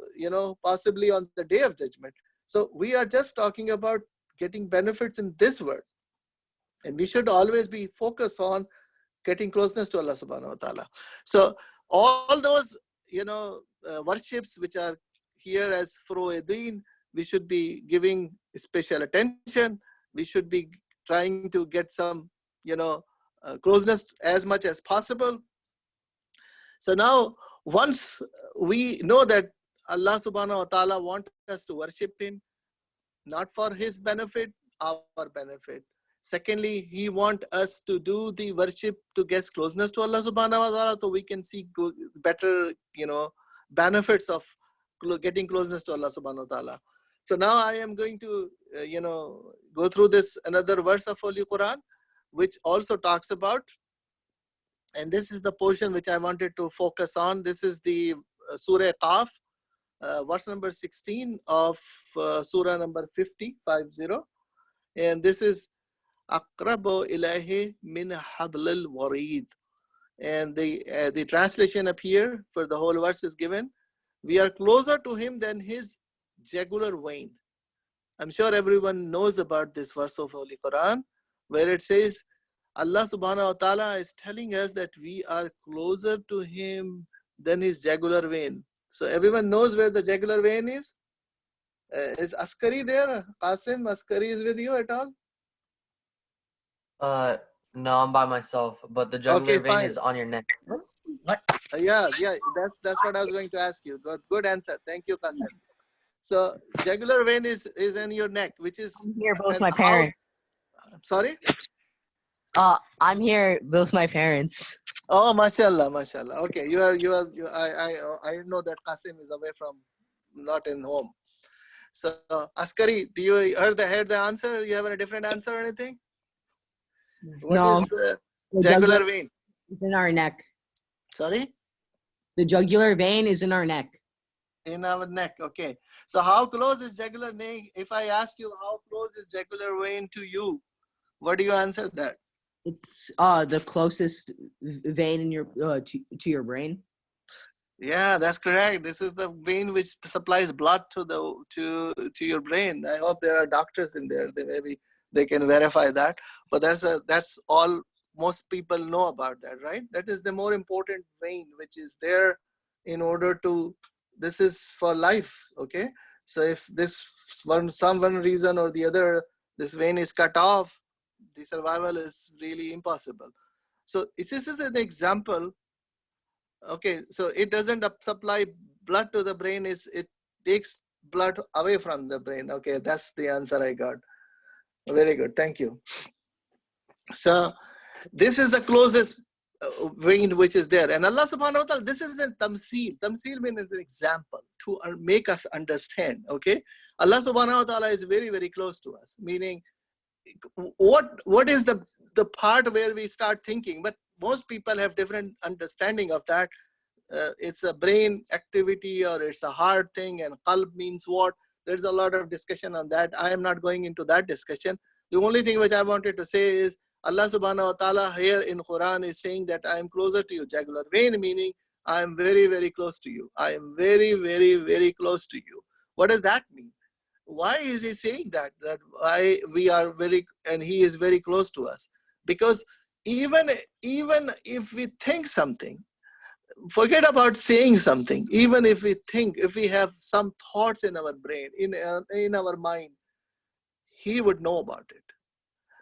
Speaker 1: possibly on the day of judgment. So we are just talking about getting benefits in this world, and we should always be focused on getting closeness to Allah subhanahu wa ta'ala. So all those worships which are here as furu'id-din, we should be giving special attention. We should be trying to get some closeness as much as possible. So now, once we know that Allah subhanahu wa ta'ala wants us to worship Him, not for His benefit, our benefit. Secondly, He wants us to do the worship to get closeness to Allah subhanahu wa ta'ala, so we can see better, benefits of getting closeness to Allah subhanahu wa ta'ala. So now I am going to, go through this another verse of Holy Quran, which also talks about. And this is the portion which I wanted to focus on. This is the Surah Qaf, verse number 16 of Surah number 50. And this is Aqrabu ilahi min hablil warid. And the translation up here for the whole verse is given. We are closer to Him than His jugular vein. I'm sure everyone knows about this verse of Holy Quran, where it says Allah subhanahu wa ta'ala is telling us that we are closer to him than his jugular vein. So everyone knows where the jugular vein is? Is Askari there? Qasim, Askari is with you at all?
Speaker 2: No, I'm by myself, but the jugular
Speaker 1: Okay,
Speaker 2: vein
Speaker 1: fine.
Speaker 2: is on your neck.
Speaker 1: Yeah, that's what I was going to ask you. Good answer. Thank you, Qasim. So jugular vein is in your neck, which is
Speaker 7: I'm here both
Speaker 1: and
Speaker 7: my
Speaker 1: how-
Speaker 7: parents.
Speaker 1: Sorry?
Speaker 7: I'm here with my parents.
Speaker 1: Oh, mashallah, mashallah. Okay, I know that Qasim is away from, not in home. So Askari, do you heard the answer? You have a different answer or anything? What
Speaker 7: No,
Speaker 1: is
Speaker 7: the
Speaker 1: jugular vein?
Speaker 7: is in our neck.
Speaker 1: Sorry?
Speaker 7: The jugular vein is in our neck.
Speaker 1: In our neck. Okay. So how close is jugular vein? If I ask you how close is jugular vein to you, what do you answer that?
Speaker 7: It's the closest vein in your to your brain.
Speaker 1: Yeah, that's correct. This is the vein which supplies blood to your brain. I hope there are doctors in there. They can verify that. But that's all most people know about that, right? That is the more important vein which is there in order to. This is for life. Okay. So if this some one reason or the other, this vein is cut off, the survival is really impossible. So this is an example. Okay, so it doesn't supply blood to the brain, it takes blood away from the brain. Okay, that's the answer I got. Very good, thank you. So this is the closest vein which is there. And Allah subhanahu wa ta'ala, this is a tamsil. Tamsil means an example to make us understand. Okay, Allah subhanahu wa ta'ala is very, very close to us, meaning what is the part where we start thinking, but most people have different understanding of that. It's a brain activity or it's a heart thing, and qalb means what. There's a lot of discussion on that. I am not going into that discussion. The only thing which I wanted to say is Allah subhanahu wa ta'ala here in Quran is saying that I am closer to you. Jugular vein meaning I am very, very close to you. I am very, very, very close to you. What does that mean? Why is he saying that? That why we are very, and he is very close to us? Because even if we think something, forget about saying something. Even if we think, if we have some thoughts in our brain, in our mind, he would know about it.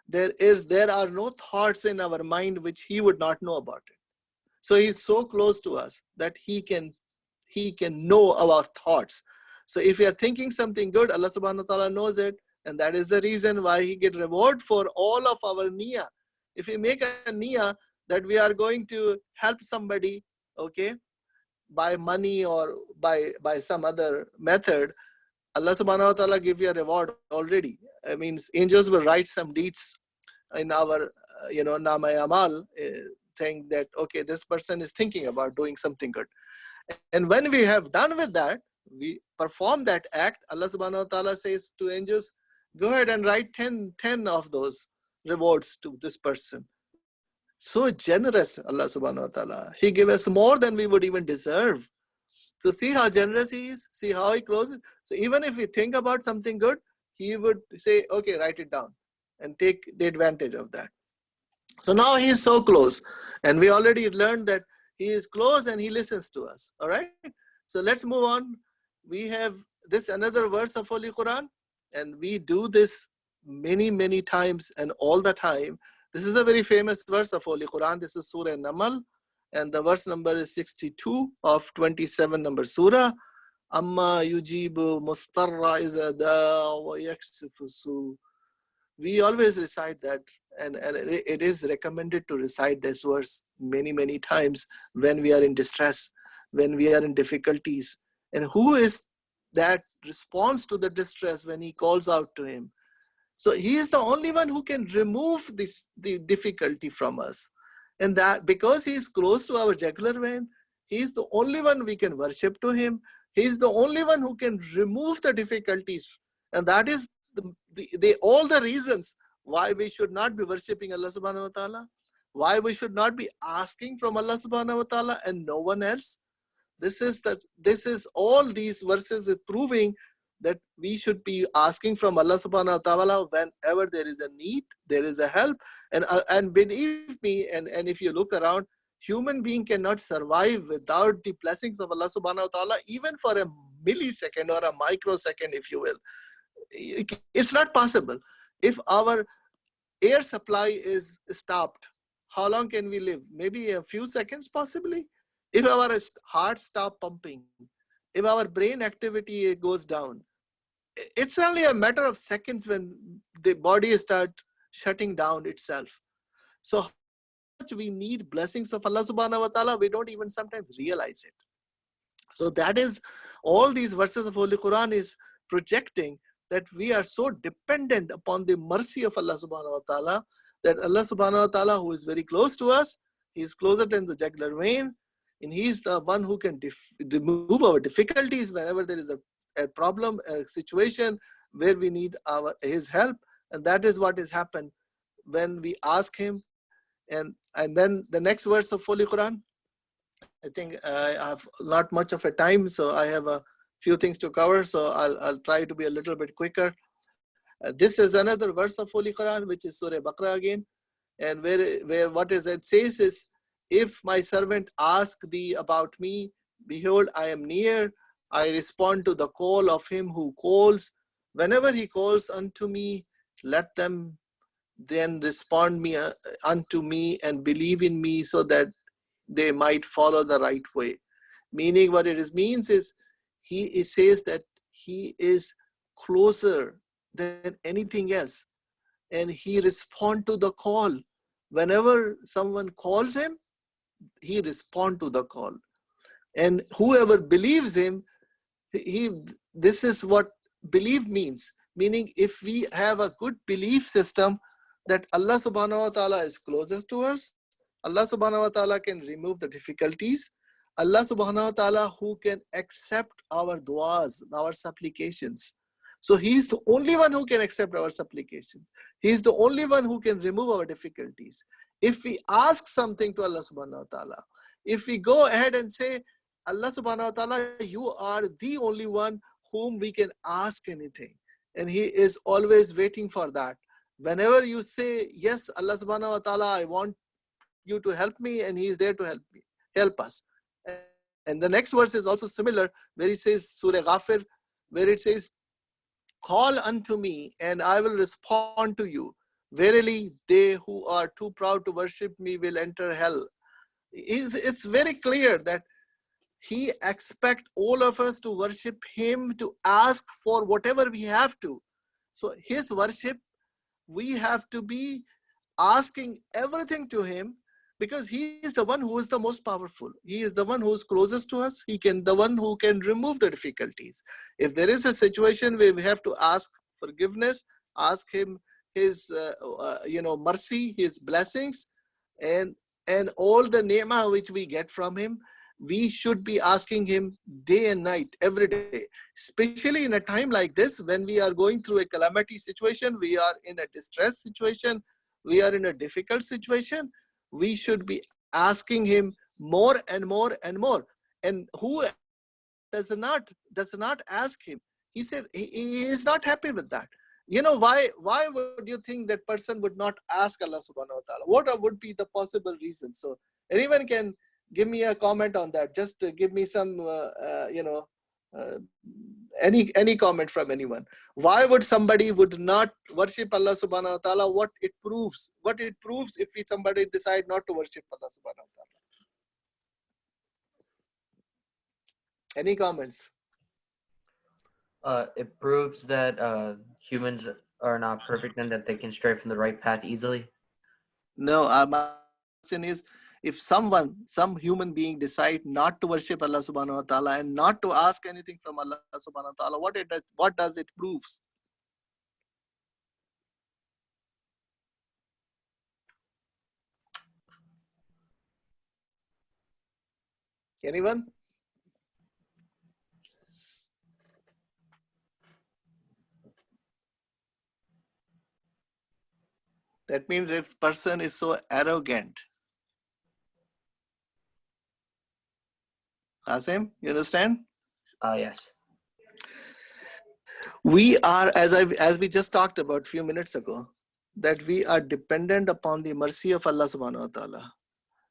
Speaker 1: There are no thoughts in our mind which he would not know about it. So he's so close to us that he can know our thoughts. So if we are thinking something good, Allah subhanahu wa ta'ala knows it, and that is the reason why he get reward for all of our niyyah. If we make a niyyah that we are going to help somebody, okay, by money or by some other method, Allah subhanahu wa ta'ala give you a reward already. I mean, angels will write some deeds in our Nama Amal, saying that okay, this person is thinking about doing something good. And when we have done with that, we perform that act, Allah subhanahu wa ta'ala says to angels, go ahead and write 10 of those rewards to this person. So generous, Allah subhanahu wa ta'ala. He gave us more than we would even deserve. So see how generous he is, see how he closes. So even if we think about something good, he would say, okay, write it down and take the advantage of that. So now he is so close, and we already learned that he is close and he listens to us. All right. So let's move on. We have this another verse of Holy Quran, and we do this many, many times and all the time. This is a very famous verse of Holy Quran. This is Surah Namal, and the verse number is 62 of 27 number Surah. Amma yujibu mustarra iza da wa yaksifu su. We always recite that, and it is recommended to recite this verse many, many times when we are in distress, when we are in difficulties. And who is that responds to the distress when he calls out to him? So he is the only one who can remove the difficulty from us. And that because he is close to our jugular vein, he is the only one we can worship to him. He is the only one who can remove the difficulties. And that is all the reasons why we should not be worshipping Allah subhanahu wa ta'ala, why we should not be asking from Allah subhanahu wa ta'ala and no one else. This is all these verses are proving that we should be asking from Allah subhanahu wa ta'ala whenever there is a need, there is a help. And believe me, and if you look around, human being cannot survive without the blessings of Allah subhanahu wa ta'ala, even for a millisecond or a microsecond, if you will. It's not possible. If our air supply is stopped, how long can we live? Maybe a few seconds, possibly. If our heart stop pumping, if our brain activity goes down, it's only a matter of seconds when the body start shutting down itself. So how much we need blessings of Allah subhanahu wa ta'ala, we don't even sometimes realize it. So that is, all these verses of Holy Quran is projecting that we are so dependent upon the mercy of Allah subhanahu wa ta'ala, that Allah subhanahu wa ta'ala, who is very close to us, he is closer than the jugular vein, and he is the one who can remove our difficulties whenever there is a problem, a situation where we need his help. And that is what has happened when we ask him. And then the next verse of Holy Quran, I think I have not much of a time, so I have a few things to cover, so I'll try to be a little bit quicker. This is another verse of Holy Quran, which is Surah Baqarah again, and where what is it says is, if my servant ask thee about me, behold, I am near, I respond to the call of him who calls. Whenever he calls unto me, let them then respond unto me and believe in me, so that they might follow the right way. Meaning, what it means is, it says that he is closer than anything else, and he responds to the call. Whenever someone calls him, he responds to the call, and whoever believes him, this is what belief means. Meaning, if we have a good belief system that Allah subhanahu wa ta'ala is closest to us, Allah subhanahu wa ta'ala can remove the difficulties, Allah subhanahu wa ta'ala who can accept our du'as, our supplications. So he is the only one who can accept our supplications. He is the only one who can remove our difficulties. If we ask something to Allah subhanahu wa ta'ala, if we go ahead and say, Allah subhanahu wa ta'ala, you are the only one whom we can ask anything, and he is always waiting for that. Whenever you say, yes, Allah subhanahu wa ta'ala, I want you to help me, and he is there to help us. And the next verse is also similar, where he says, Surah Ghafir, where it says, call unto me and I will respond to you. Verily, they who are too proud to worship me will enter hell. It's very clear that he expects all of us to worship him, to ask for whatever we have to. So his worship, we have to be asking everything to him, because he is the one who is the most powerful. He is the one who is closest to us. The one who can remove the difficulties. If there is a situation where we have to ask forgiveness, ask him his mercy, his blessings, and all the ni'mah which we get from him, we should be asking him day and night, every day. Especially in a time like this, when we are going through a calamity situation, we are in a distress situation, we are in a difficult situation, we should be asking him more and more and more. And who does not ask him? He said he is not happy with that. You know, why would you think that person would not ask Allah subhanahu wa ta'ala? What would be the possible reason? So anyone can give me a comment on that. Just give me some any comment from anyone. Why would somebody would not worship Allah subhanahu wa ta'ala? What it proves if somebody decide not to worship Allah subhanahu wa ta'ala? Any comments?
Speaker 2: It proves that humans are not perfect and that they can stray from the right path easily.
Speaker 1: No, my question is, if some human being decide not to worship Allah subhanahu wa ta'ala and not to ask anything from Allah subhanahu wa ta'ala, what does it proves? Anyone? That means if person is so arrogant. Asim, you understand?
Speaker 2: Yes.
Speaker 1: We are, as we just talked about a few minutes ago, that we are dependent upon the mercy of Allah subhanahu wa ta'ala.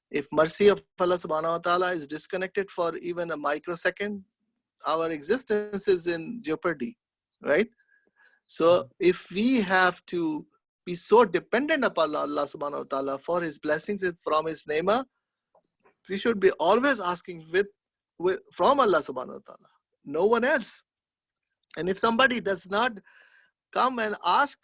Speaker 1: If mercy of Allah subhanahu wa ta'ala is disconnected for even a microsecond, our existence is in jeopardy, right? So if we have to be so dependent upon Allah subhanahu wa ta'ala for his blessings from his nema, we should be always asking from Allah subhanahu wa ta'ala, no one else. And if somebody does not come and ask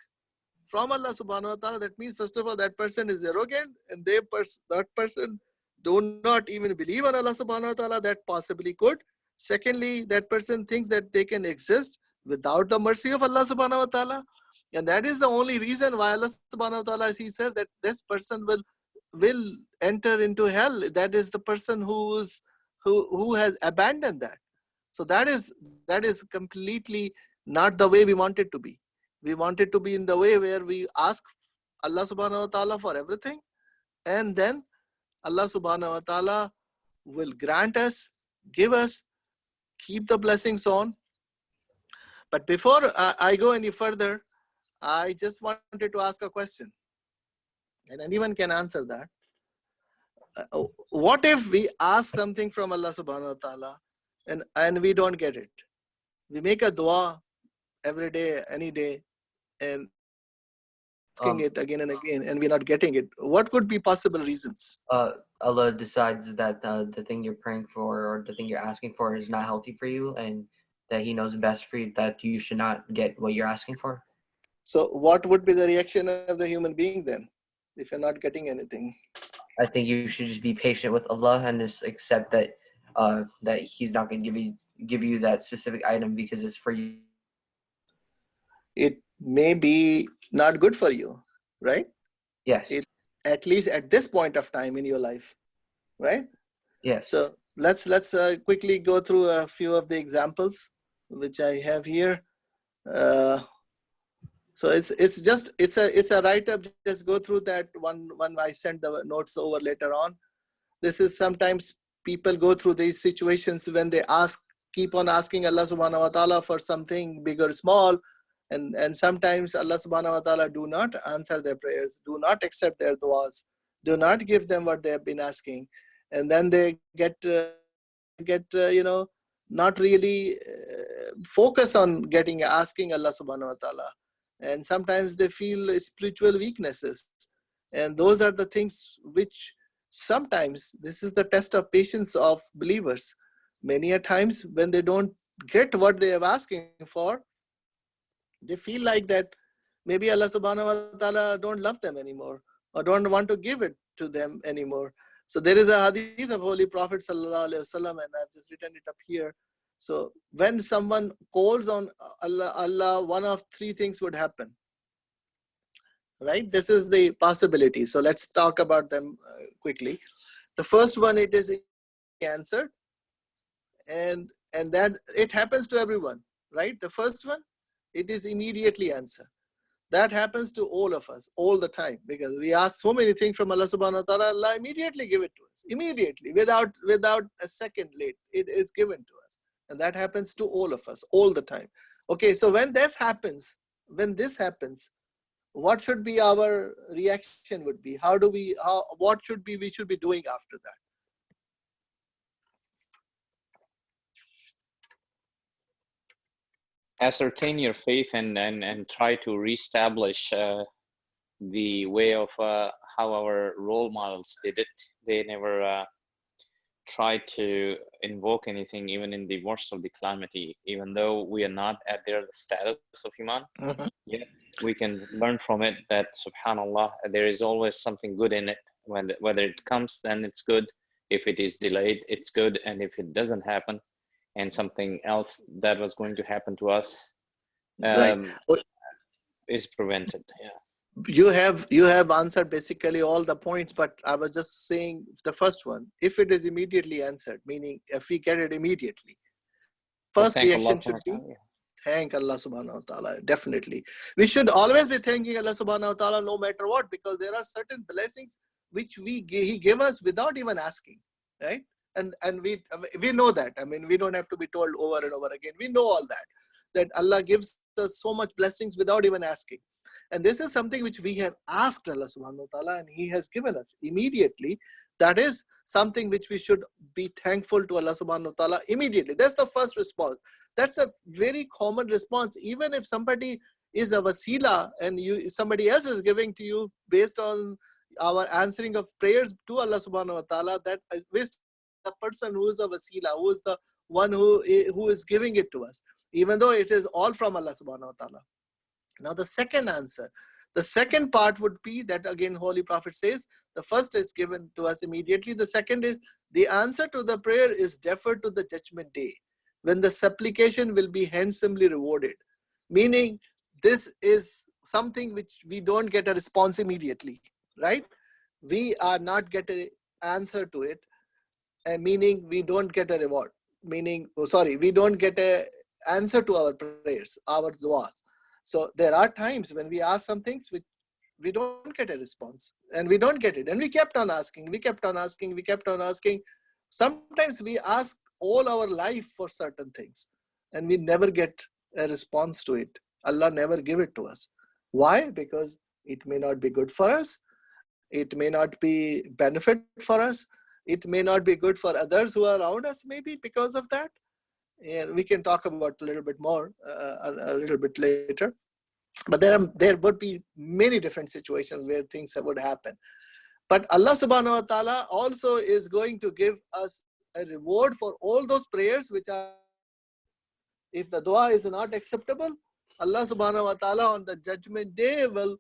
Speaker 1: from Allah subhanahu wa ta'ala, that means first of all that person is arrogant, and that person do not even believe on Allah subhanahu wa ta'ala that possibly could. Secondly, that person thinks that they can exist without the mercy of Allah subhanahu wa ta'ala, and that is the only reason why Allah subhanahu wa ta'ala, he says that this person will enter into hell. That is the person who has abandoned that. So that is completely not the way we want it to be. We want it to be in the way where we ask Allah subhanahu wa ta'ala for everything, and then Allah subhanahu wa ta'ala will grant us, give us, keep the blessings on. But before I go any further, I just wanted to ask a question, and anyone can answer that. What if we ask something from Allah subhanahu wa ta'ala and we don't get it? We make a dua every day, any day, and asking it again and again, and we're not getting it. What could be possible reasons?
Speaker 2: Allah decides that the thing you're praying for or the thing you're asking for is not healthy for you, and that he knows best for you, that you should not get what you're asking for.
Speaker 1: So what would be the reaction of the human being then, if you're not getting anything?
Speaker 2: I think you should just be patient with Allah and just accept that that he's not going to give you that specific item because it's for you.
Speaker 1: It may be not good for you, right?
Speaker 2: Yes.
Speaker 1: At least at this point of time in your life, right?
Speaker 2: Yes.
Speaker 1: So let's quickly go through a few of the examples which I have here. So it's a write-up. Just go through that one. I sent the notes over later on. This is sometimes people go through these situations when they keep on asking Allah subhanahu wa ta'ala for something big or small, and sometimes Allah subhanahu wa ta'ala do not answer their prayers, do not accept their duas, do not give them what they have been asking, and then they get not really focus on asking Allah subhanahu wa ta'ala. And sometimes they feel spiritual weaknesses, and those are the things which sometimes, this is the test of patience of believers. Many a times when they don't get what they are asking for, they feel like that maybe Allah subhanahu wa ta'ala don't love them anymore, or don't want to give it to them anymore. So there is a hadith of Holy Prophet sallallahu alaihi wasallam, and I've just written it up here. So when someone calls on Allah, one of three things would happen, right? This is the possibility. So let's talk about them quickly. The first one, it is answered, and that it happens to everyone, right? The first one, it is immediately answered. That happens to all of us all the time, because we ask so many things from Allah subhanahu wa ta'ala. Allah immediately give it to us, immediately, without a second late, it is given to us. And that happens to all of us all the time. Okay, so when this happens, what should be our reaction would be? What should we should be doing after that?
Speaker 4: Ascertain your faith and try to reestablish the way of how our role models did it. They never tried to invoke anything, even in the worst of the calamity. Even though we are not at their status of Iman, yet we can learn from it that, subhanallah, there is always something good in it. Whether it comes, then it's good. If it is delayed, it's good. And if it doesn't happen, and something else that was going to happen to us is prevented. Yeah.
Speaker 1: You have answered basically all the points, but I was just saying the first one, if it is immediately answered, meaning if we get it immediately, first reaction should be thank Allah subhanahu wa ta'ala. Definitely, we should always be thanking Allah subhanahu wa ta'ala no matter what, because there are certain blessings which he gave us without even asking, right? And we know that. I mean, we don't have to be told over and over again. We know all that Allah gives us so much blessings without even asking. And this is something which we have asked Allah subhanahu wa ta'ala, and He has given us immediately. That is something which we should be thankful to Allah subhanahu wa ta'ala immediately. That's the first response. That's a very common response. Even if somebody is a wasila and somebody else is giving to you based on our answering of prayers to Allah subhanahu wa ta'ala, that is the person who is a wasila, who is the one who is giving it to us, even though it is all from Allah subhanahu wa ta'ala. Now the second answer, the second part would be that again Holy Prophet says, the first is given to us immediately. The second is the answer to the prayer is deferred to the judgment day, when the supplication will be handsomely rewarded. Meaning this is something which we don't get a response immediately, right? We are not get an answer to it, meaning we don't get a reward. Meaning, we don't get an answer to our prayers, our du'as. So there are times when we ask some things which we don't get a response, and we don't get it. And we kept on asking, we kept on asking, we kept on asking. Sometimes we ask all our life for certain things, and we never get a response to it. Allah never give it to us. Why? Because it may not be good for us. It may not be benefit for us. It may not be good for others who are around us, maybe because of that. And we can talk about a little bit more a little bit later. But there would be many different situations where things would happen. But Allah subhanahu wa ta'ala also is going to give us a reward for all those prayers which are, if the dua is not acceptable, Allah subhanahu wa ta'ala on the judgment day will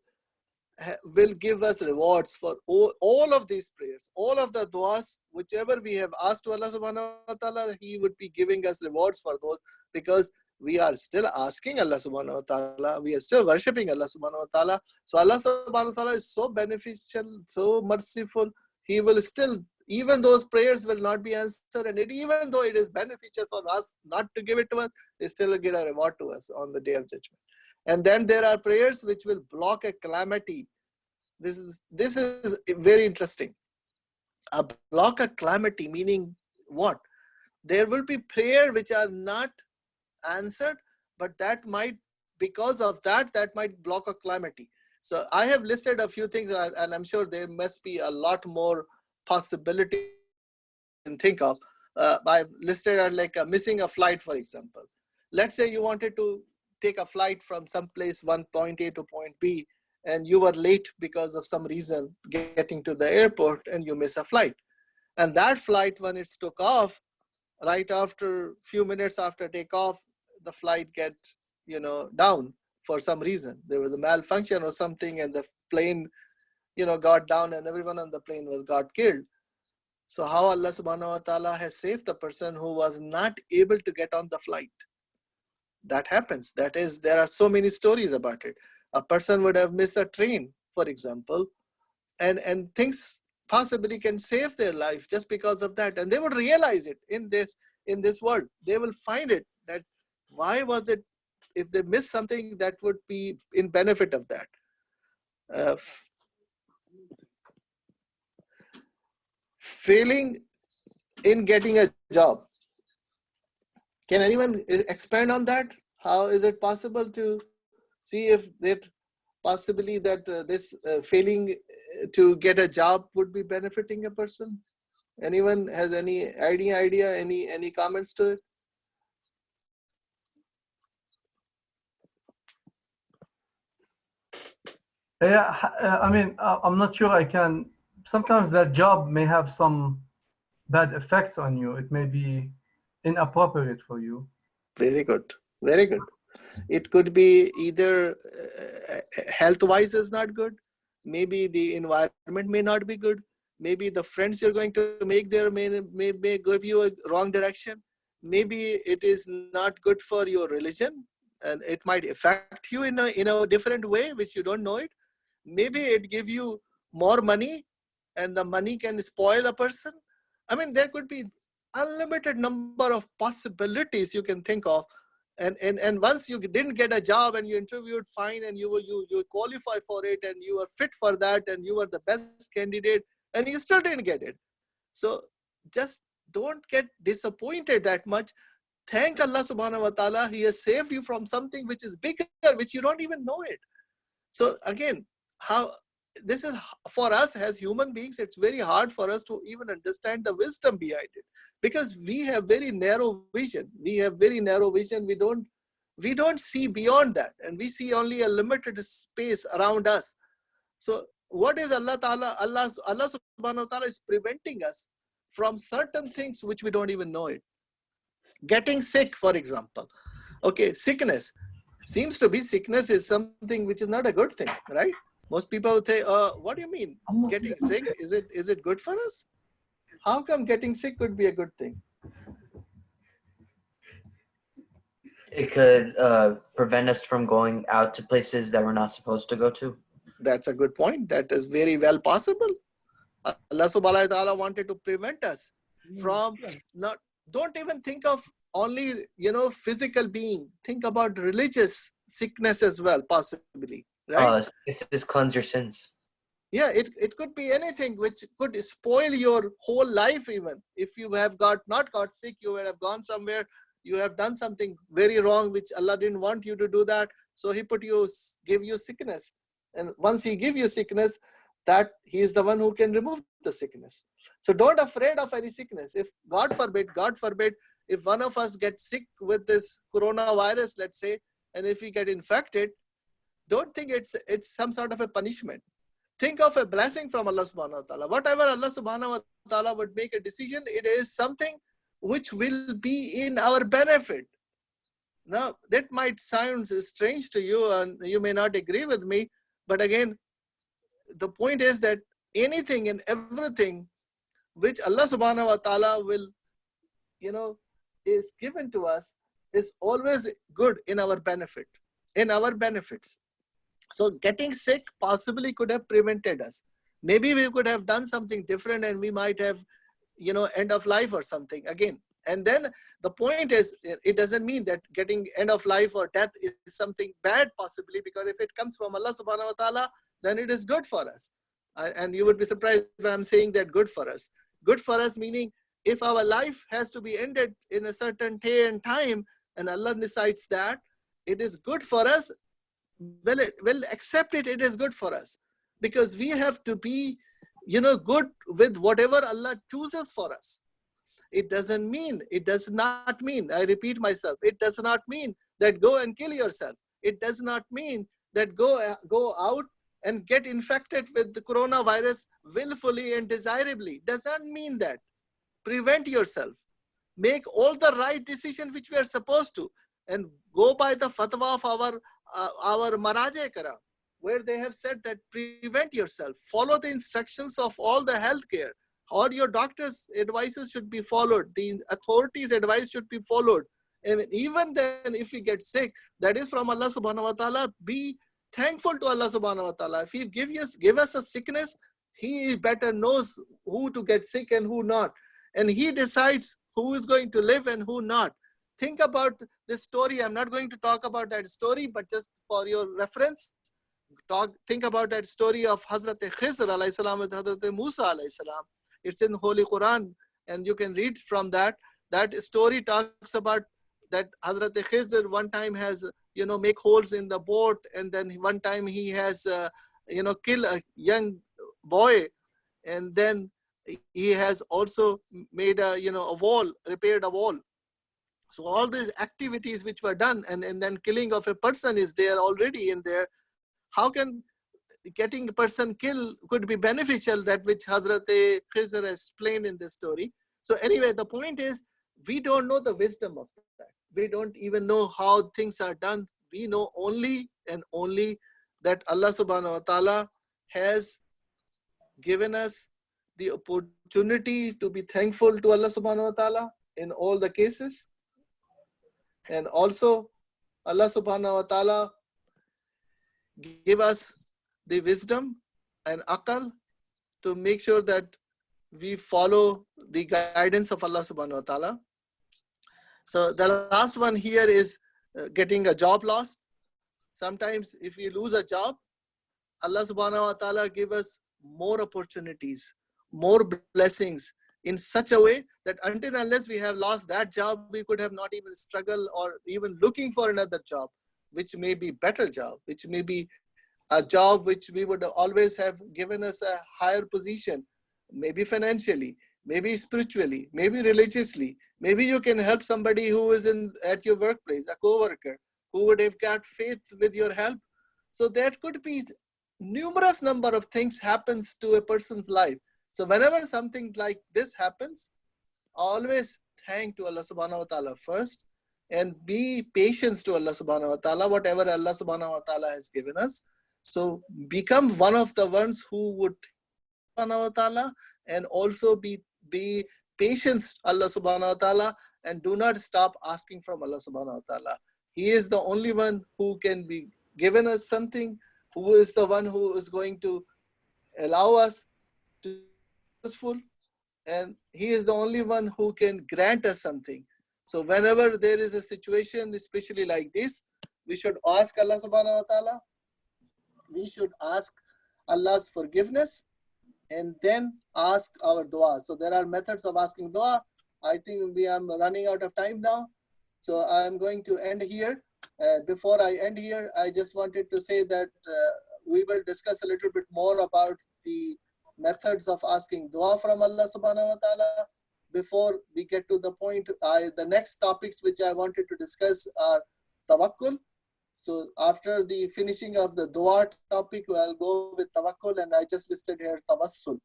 Speaker 1: give us rewards for all of these prayers, all of the duas, whichever we have asked to Allah subhanahu wa ta'ala, He would be giving us rewards for those, because we are still asking Allah subhanahu wa ta'ala, we are still worshipping Allah subhanahu wa ta'ala. So Allah subhanahu wa ta'ala is so beneficial, so merciful. He will still, even those prayers will not be answered, and even though it is beneficial for us not to give it to us, they still give a reward to us on the day of judgment. And then there are prayers which will block a calamity. This is very interesting. A block a calamity, meaning what? There will be prayer which are not answered, but that might, because of that might block a calamity. So I have listed a few things, and I'm sure there must be a lot more possibility you can think of. I've listed like missing a flight, for example. Let's say you wanted to take a flight from some place, one point A to point B, and you were late because of some reason getting to the airport, and you miss a flight. And that flight, when it took off, right after few minutes after takeoff, the flight get down for some reason. There was a malfunction or something, and the plane got down, and everyone on the plane got killed. So how Allah subhanahu wa ta'ala has saved the person who was not able to get on the flight? That happens. That is, there are so many stories about it. A person would have missed a train, for example, and things possibly can save their life just because of that. And they would realize it in this world. They will find it, that why was it, if they miss something, that would be in benefit of that. Failing in getting a job. Can anyone expand on that? How is it possible to see if that possibly that this failing to get a job would be benefiting a person? Anyone has any idea, any comments to it?
Speaker 3: Yeah, I mean, I'm not sure I can. Sometimes that job may have some bad effects on you. It may be inappropriate for you.
Speaker 1: Very good. Very good. It could be either health-wise is not good. Maybe the environment may not be good. Maybe the friends you're going to make there may give you a wrong direction. Maybe it is not good for your religion, and it might affect you in a different way, which you don't know it. Maybe it give you more money, and the money can spoil a person. I mean, there could be unlimited number of possibilities you can think of. And once you didn't get a job and you interviewed fine, and you qualify for it, and you were fit for that, and you were the best candidate, and you still didn't get it. So just don't get disappointed that much. Thank Allah subhanahu wa ta'ala. He has saved you from something which is bigger, which you don't even know it. So again, how this is for us as human beings, it's very hard for us to even understand the wisdom behind it, because we have very narrow vision. We have very narrow vision. We don't see beyond that, and we see only a limited space around us. So what is Allah Ta'ala? Allah subhanahu wa ta'ala is preventing us from certain things which we don't even know it. Getting sick, for example. Okay, sickness. Seems to be sickness is something which is not a good thing, right? Most people say, what do you mean? Getting sick, is it good for us? How come getting sick could be a good thing?
Speaker 2: It could prevent us from going out to places that we're not supposed to go to.
Speaker 1: That's a good point. That is very well possible. Allah subhanahu wa ta'ala wanted to prevent us from not, don't even think of only, physical being. Think about religious sickness as well, possibly, right?
Speaker 2: This is cleanse your sins.
Speaker 1: Yeah, it could be anything which could spoil your whole life. Even if you have not got sick, you would have gone somewhere, you have done something very wrong, which Allah didn't want you to do that. So he give you sickness. And once he give you sickness, that he is the one who can remove the sickness. So don't afraid of any sickness. If God forbid, if one of us gets sick with this coronavirus, let's say, and if we get infected, don't think it's some sort of a punishment. Think of a blessing from Allah subhanahu wa ta'ala. Whatever Allah subhanahu wa ta'ala would make a decision, it is something which will be in our benefit. Now, that might sound strange to you and you may not agree with me, but again, the point is that anything and everything which Allah subhanahu wa ta'ala will, is given to us is always good in our benefit, in our benefits. So getting sick possibly could have prevented us. Maybe we could have done something different and we might have, end of life or something again. And then the point is, it doesn't mean that getting end of life or death is something bad possibly, because if it comes from Allah subhanahu wa ta'ala, then it is good for us. And you would be surprised when I'm saying that good for us. Good for us meaning if our life has to be ended in a certain day and time and Allah decides that, it is good for us. Well, accept it, it is good for us, because we have to be, good with whatever Allah chooses for us. It does not mean, I repeat myself, it does not mean that go and kill yourself. It does not mean that go out and get infected with the coronavirus willfully and desirably. Does not mean that. Prevent yourself. Make all the right decisions which we are supposed to, and go by the fatwa of our Maraje Karam, where they have said that prevent yourself. Follow the instructions of all the healthcare. Or your doctor's advices should be followed. The authorities' advice should be followed. And even then, if we get sick, that is from Allah subhanahu wa ta'ala. Be thankful to Allah subhanahu wa ta'ala. If He give us a sickness, He better knows who to get sick and who not. And He decides who is going to live and who not. Think about this story. I'm not going to talk about that story, but just for your reference, think about that story of Hazrat Khizr alayhi salam with Hazrat Musa alayhi salam. It's in Holy Quran, and you can read from that. That story talks about that Hazrat Khizr one time has, make holes in the boat, and then one time he has, kill a young boy, and then he has also made a wall, repaired a wall. So all these activities which were done, and then killing of a person is there already in there. How can getting a person killed could be beneficial, that which Hazrat Khizr has explained in this story? So anyway, the point is, we don't know the wisdom of that. We don't even know how things are done. We know only and only that Allah subhanahu wa ta'ala has given us the opportunity to be thankful to Allah subhanahu wa ta'ala in all the cases. And also Allah subhanahu wa ta'ala give us the wisdom and aql to make sure that we follow the guidance of Allah subhanahu wa ta'ala. So the last one here is getting a job loss. Sometimes if we lose a job, Allah subhanahu wa ta'ala give us more opportunities, more blessings in such a way that until unless we have lost that job, we could have not even struggled or even looking for another job, which may be better job, which may be a job which we would always have given us a higher position, maybe financially, maybe spiritually, maybe religiously. Maybe you can help somebody who is at your workplace, a co-worker, who would have got faith with your help. So that could be numerous number of things happens to a person's life. So whenever something like this happens, always thank to Allah subhanahu wa ta'ala first and be patient to Allah subhanahu wa ta'ala, whatever Allah subhanahu wa ta'ala has given us. So become one of the ones who would thank Allah subhanahu wa ta'ala and also be patient Allah subhanahu wa ta'ala, and do not stop asking from Allah subhanahu wa ta'ala. He is the only one who can be given us something, who is the one who is going to allow us to be successful, and he is the only one who can grant us something. So whenever there is a situation, especially like this, we should ask Allah subhanahu wa ta'ala, we should ask Allah's forgiveness, and then ask our dua. So there are methods of asking dua. I think we are running out of time now, so I'm going to end here. Before I end here, I just wanted to say that we will discuss a little bit more about the methods of asking dua from Allah subhanahu wa ta'ala. Before we get to the point, the next topics which I wanted to discuss are tawakkul. So after the finishing of the dua topic, I'll go with tawakkul, and I just listed here tawassul.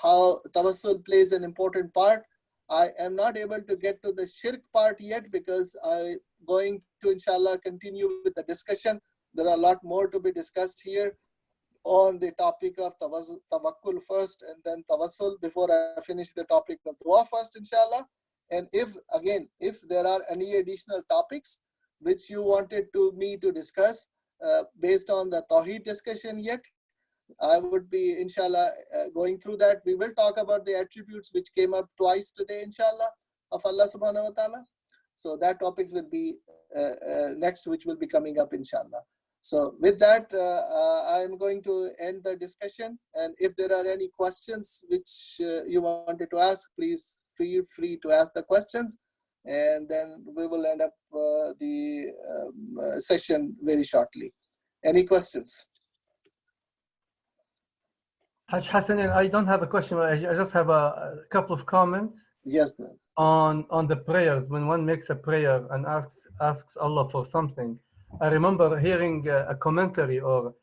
Speaker 1: How tawassul plays an important part. I am not able to get to the shirk part yet because I'm going to inshallah continue with the discussion. There are a lot more to be discussed here on the topic of tawakkul first, and then tawassul, before I finish the topic of dua first inshallah. And if there are any additional topics which you wanted me to discuss based on the Tawheed discussion yet, I would be inshallah going through that. We will talk about the attributes which came up twice today inshallah of Allah subhanahu wa ta'ala. So that topics will be next, which will be coming up inshallah. So with that, I'm going to end the discussion, and if there are any questions which you wanted to ask, please feel free to ask the questions, and then we will end up the session very shortly. Any questions?
Speaker 3: Haj Hassan, I don't have a question, I just have a couple of comments.
Speaker 1: Yes, brother.
Speaker 3: On the prayers. When one makes a prayer and asks Allah for something, I remember hearing a commentary or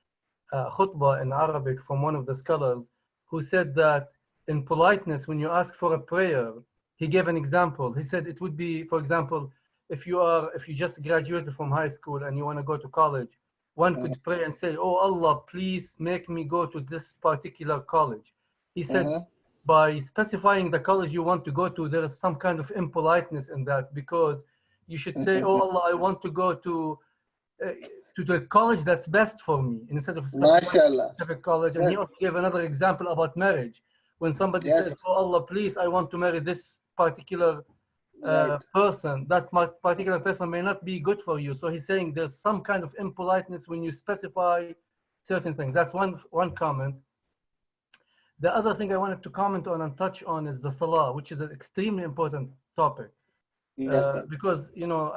Speaker 3: a khutbah in Arabic from one of the scholars who said that in politeness, when you ask for a prayer, he gave an example. He said it would be, for example, if you just graduated from high school and you want to go to college, one could pray and say, "Oh Allah, please make me go to this particular college." He said, by specifying the college you want to go to, there is some kind of impoliteness in that, because you should say, "Oh Allah, I want to go to the college that's best for me," instead of specifying a specific college. And he also gave another example about marriage. When somebody says, "Oh Allah, please, I want to marry this particular person," that particular person may not be good for you. So he's saying there's some kind of impoliteness when you specify certain things. That's one comment. The other thing I wanted to comment on and touch on is the salah, which is an extremely important topic. Because,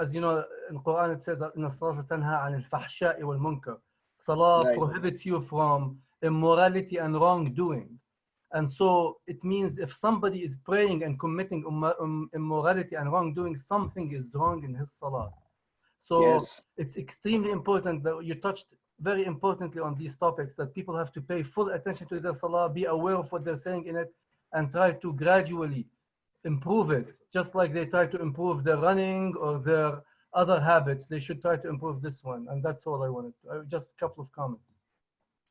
Speaker 3: as you know, in Quran it says, "Inna salata tanha anil fahsha'i wal munkar." Salah prohibits you from immorality and wrongdoing. And so it means if somebody is praying and committing immorality and wrongdoing, something is wrong in his salah. So it's extremely important that you touched very importantly on these topics, that people have to pay full attention to their salah, be aware of what they're saying in it, and try to gradually improve it. Just like they try to improve their running or their other habits, they should try to improve this one. And that's all I wanted to, just a couple of comments.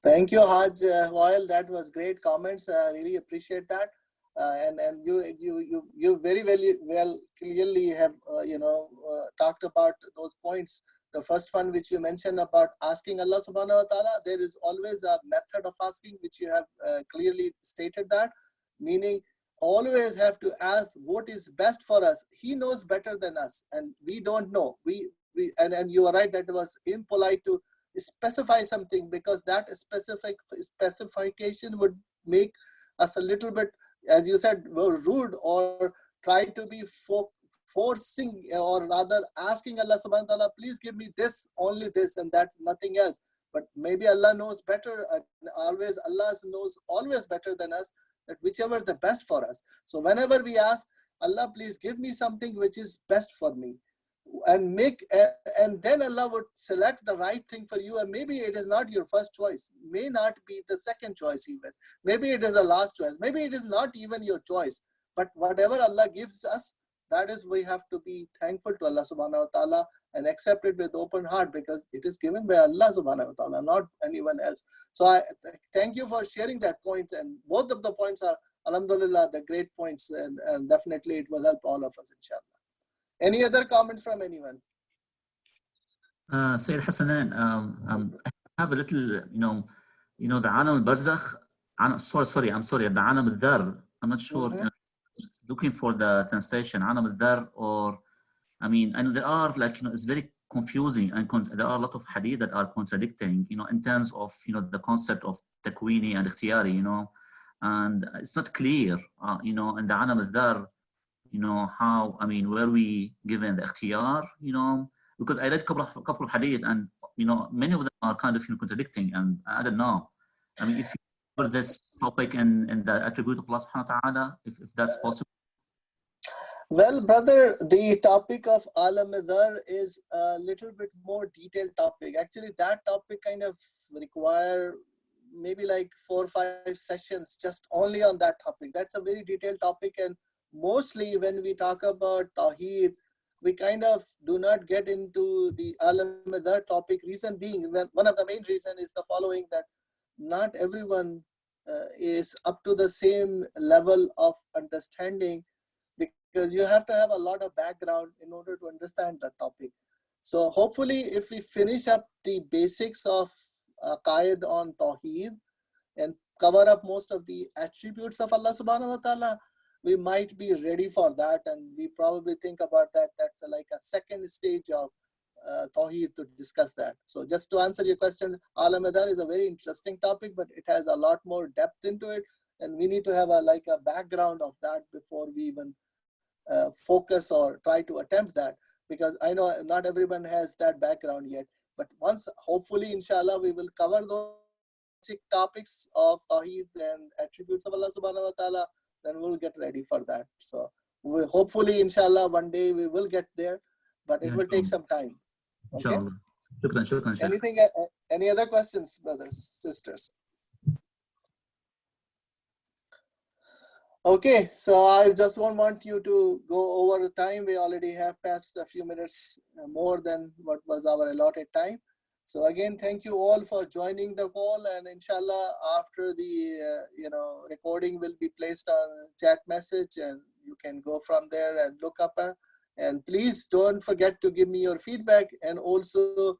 Speaker 1: Thank you, Haj Wael. That was great comments. I really appreciate that. And you very well clearly have talked about those points. The first one which you mentioned about asking Allah subhanahu wa ta'ala, there is always a method of asking which you have clearly stated that, meaning always have to ask what is best for us. He knows better than us, and we don't know. And you are right that it was impolite to specify something, because that specification would make us a little bit as you said, were rude or tried to be forcing, or rather asking Allah subhanahu wa ta'ala, please give me this, only this and that, nothing else. But maybe Allah knows better, and always Allah knows always better than us, that whichever the best for us. So whenever we ask, Allah, please give me something which is best for me, and then Allah would select the right thing for you, and maybe it is not your first choice, may not be the second choice even, maybe it is the last choice, maybe it is not even your choice, but whatever Allah gives us, that is, we have to be thankful to Allah subhanahu wa ta'ala and accept it with open heart, because it is given by Allah subhanahu wa ta'ala, not anyone else. So I thank you for sharing that point, and both of the points are, alhamdulillah, the great points, and definitely it will help all of us, inshallah. Any other comments from anyone?
Speaker 5: Sayyid Hassanan, I have a little, the Alam al-Barzakh, I'm sorry, the Alam al-Dhar, I'm not sure, looking for the translation, Alam al-Dhar, or, I know there are, it's very confusing, and there are a lot of hadith that are contradicting, in terms of, the concept of takwini and ikhtiyari, and it's not clear, in the Alam al-Dhar, how, were we given the ikhtiyar, because I read a couple of hadith, and, many of them are kind of contradicting, and I don't know. If you cover this topic in the attribute of Allah subhanahu wa ta'ala, if that's possible.
Speaker 1: Well, brother, the topic of Alam al-Dhar is a little bit more detailed topic. Actually, that topic kind of require maybe like 4 or 5 sessions just only on that topic. That's a very detailed topic, and mostly when we talk about Tawheed, we kind of do not get into the Alam al-Dhar topic. Reason being, one of the main reasons is the following, that not everyone is up to the same level of understanding, because you have to have a lot of background in order to understand the topic. So hopefully if we finish up the basics of AQAID on Tawheed and cover up most of the attributes of Allah subhanahu wa ta'ala, we might be ready for that, and we probably think about that. That's like a second stage of Tawheed to discuss that. So just to answer your question, Alam al-Dhar is a very interesting topic, but it has a lot more depth into it, and we need to have a background of that before we even focus or try to attempt that, because I know not everyone has that background yet. But once, hopefully, inshallah, we will cover those basic topics of Tawheed and attributes of Allah subhanahu wa ta'ala, then we'll get ready for that. So we hopefully, inshallah, one day we will get there, but it will take some time. Okay.
Speaker 5: Shukran,
Speaker 1: Anything? Any other questions, brothers, sisters? Okay, so I just don't want you to go over the time. We already have passed a few minutes more than what was our allotted time. So again, thank you all for joining the call, and inshallah, after the recording will be placed on chat message, and you can go from there and look up her. And please don't forget to give me your feedback, and also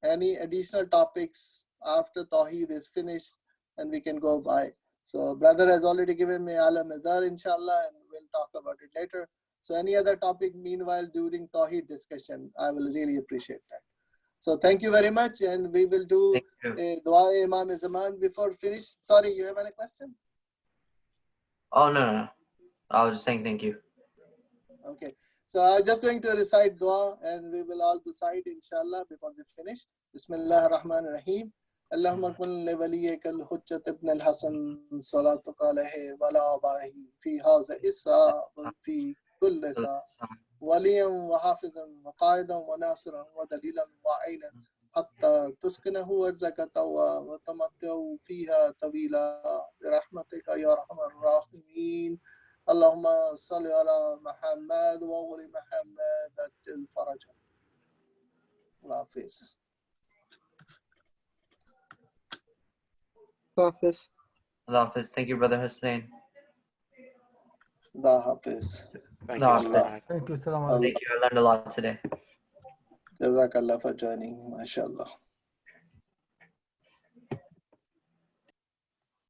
Speaker 1: any additional topics after Tawheed is finished, and we can go by. So brother has already given me Alam al-Dhar, inshallah, and we'll talk about it later. So any other topic meanwhile during Tawheed discussion, I will really appreciate that. So thank you very much, and we will do a Dua Imam Zaman before finish. Sorry, you have any question?
Speaker 2: Oh, no. I was just saying thank you.
Speaker 1: Okay. So I'm just going to recite Dua, and we will all recite, inshallah, before we finish. Bismillah ar-Rahman ar-Rahim. اللهم كن لوليك الحجة ابن الحسن صلاتك عليه ولا أبائه في هذا الساعة وفي كل ساعة وليا وحافظا وقائدا وناصرا ودليلا وعينا حتى تسكنه أرزك توا وتمتعوا فيها طويلا برحمتك يا أرحم الراحمين. اللهم صل على محمد وآل محمد الفرج. الله حافظ.
Speaker 6: Hafiz.
Speaker 2: Allah Hafiz. Thank you, Brother Hussein.
Speaker 1: Allah Hafiz.
Speaker 4: Thank
Speaker 2: Allah
Speaker 4: you.
Speaker 2: Hafiz.
Speaker 3: Thank you. Salam
Speaker 1: Allah.
Speaker 2: Thank you. I learned a lot today.
Speaker 1: Jazakallah for joining. MashaAllah.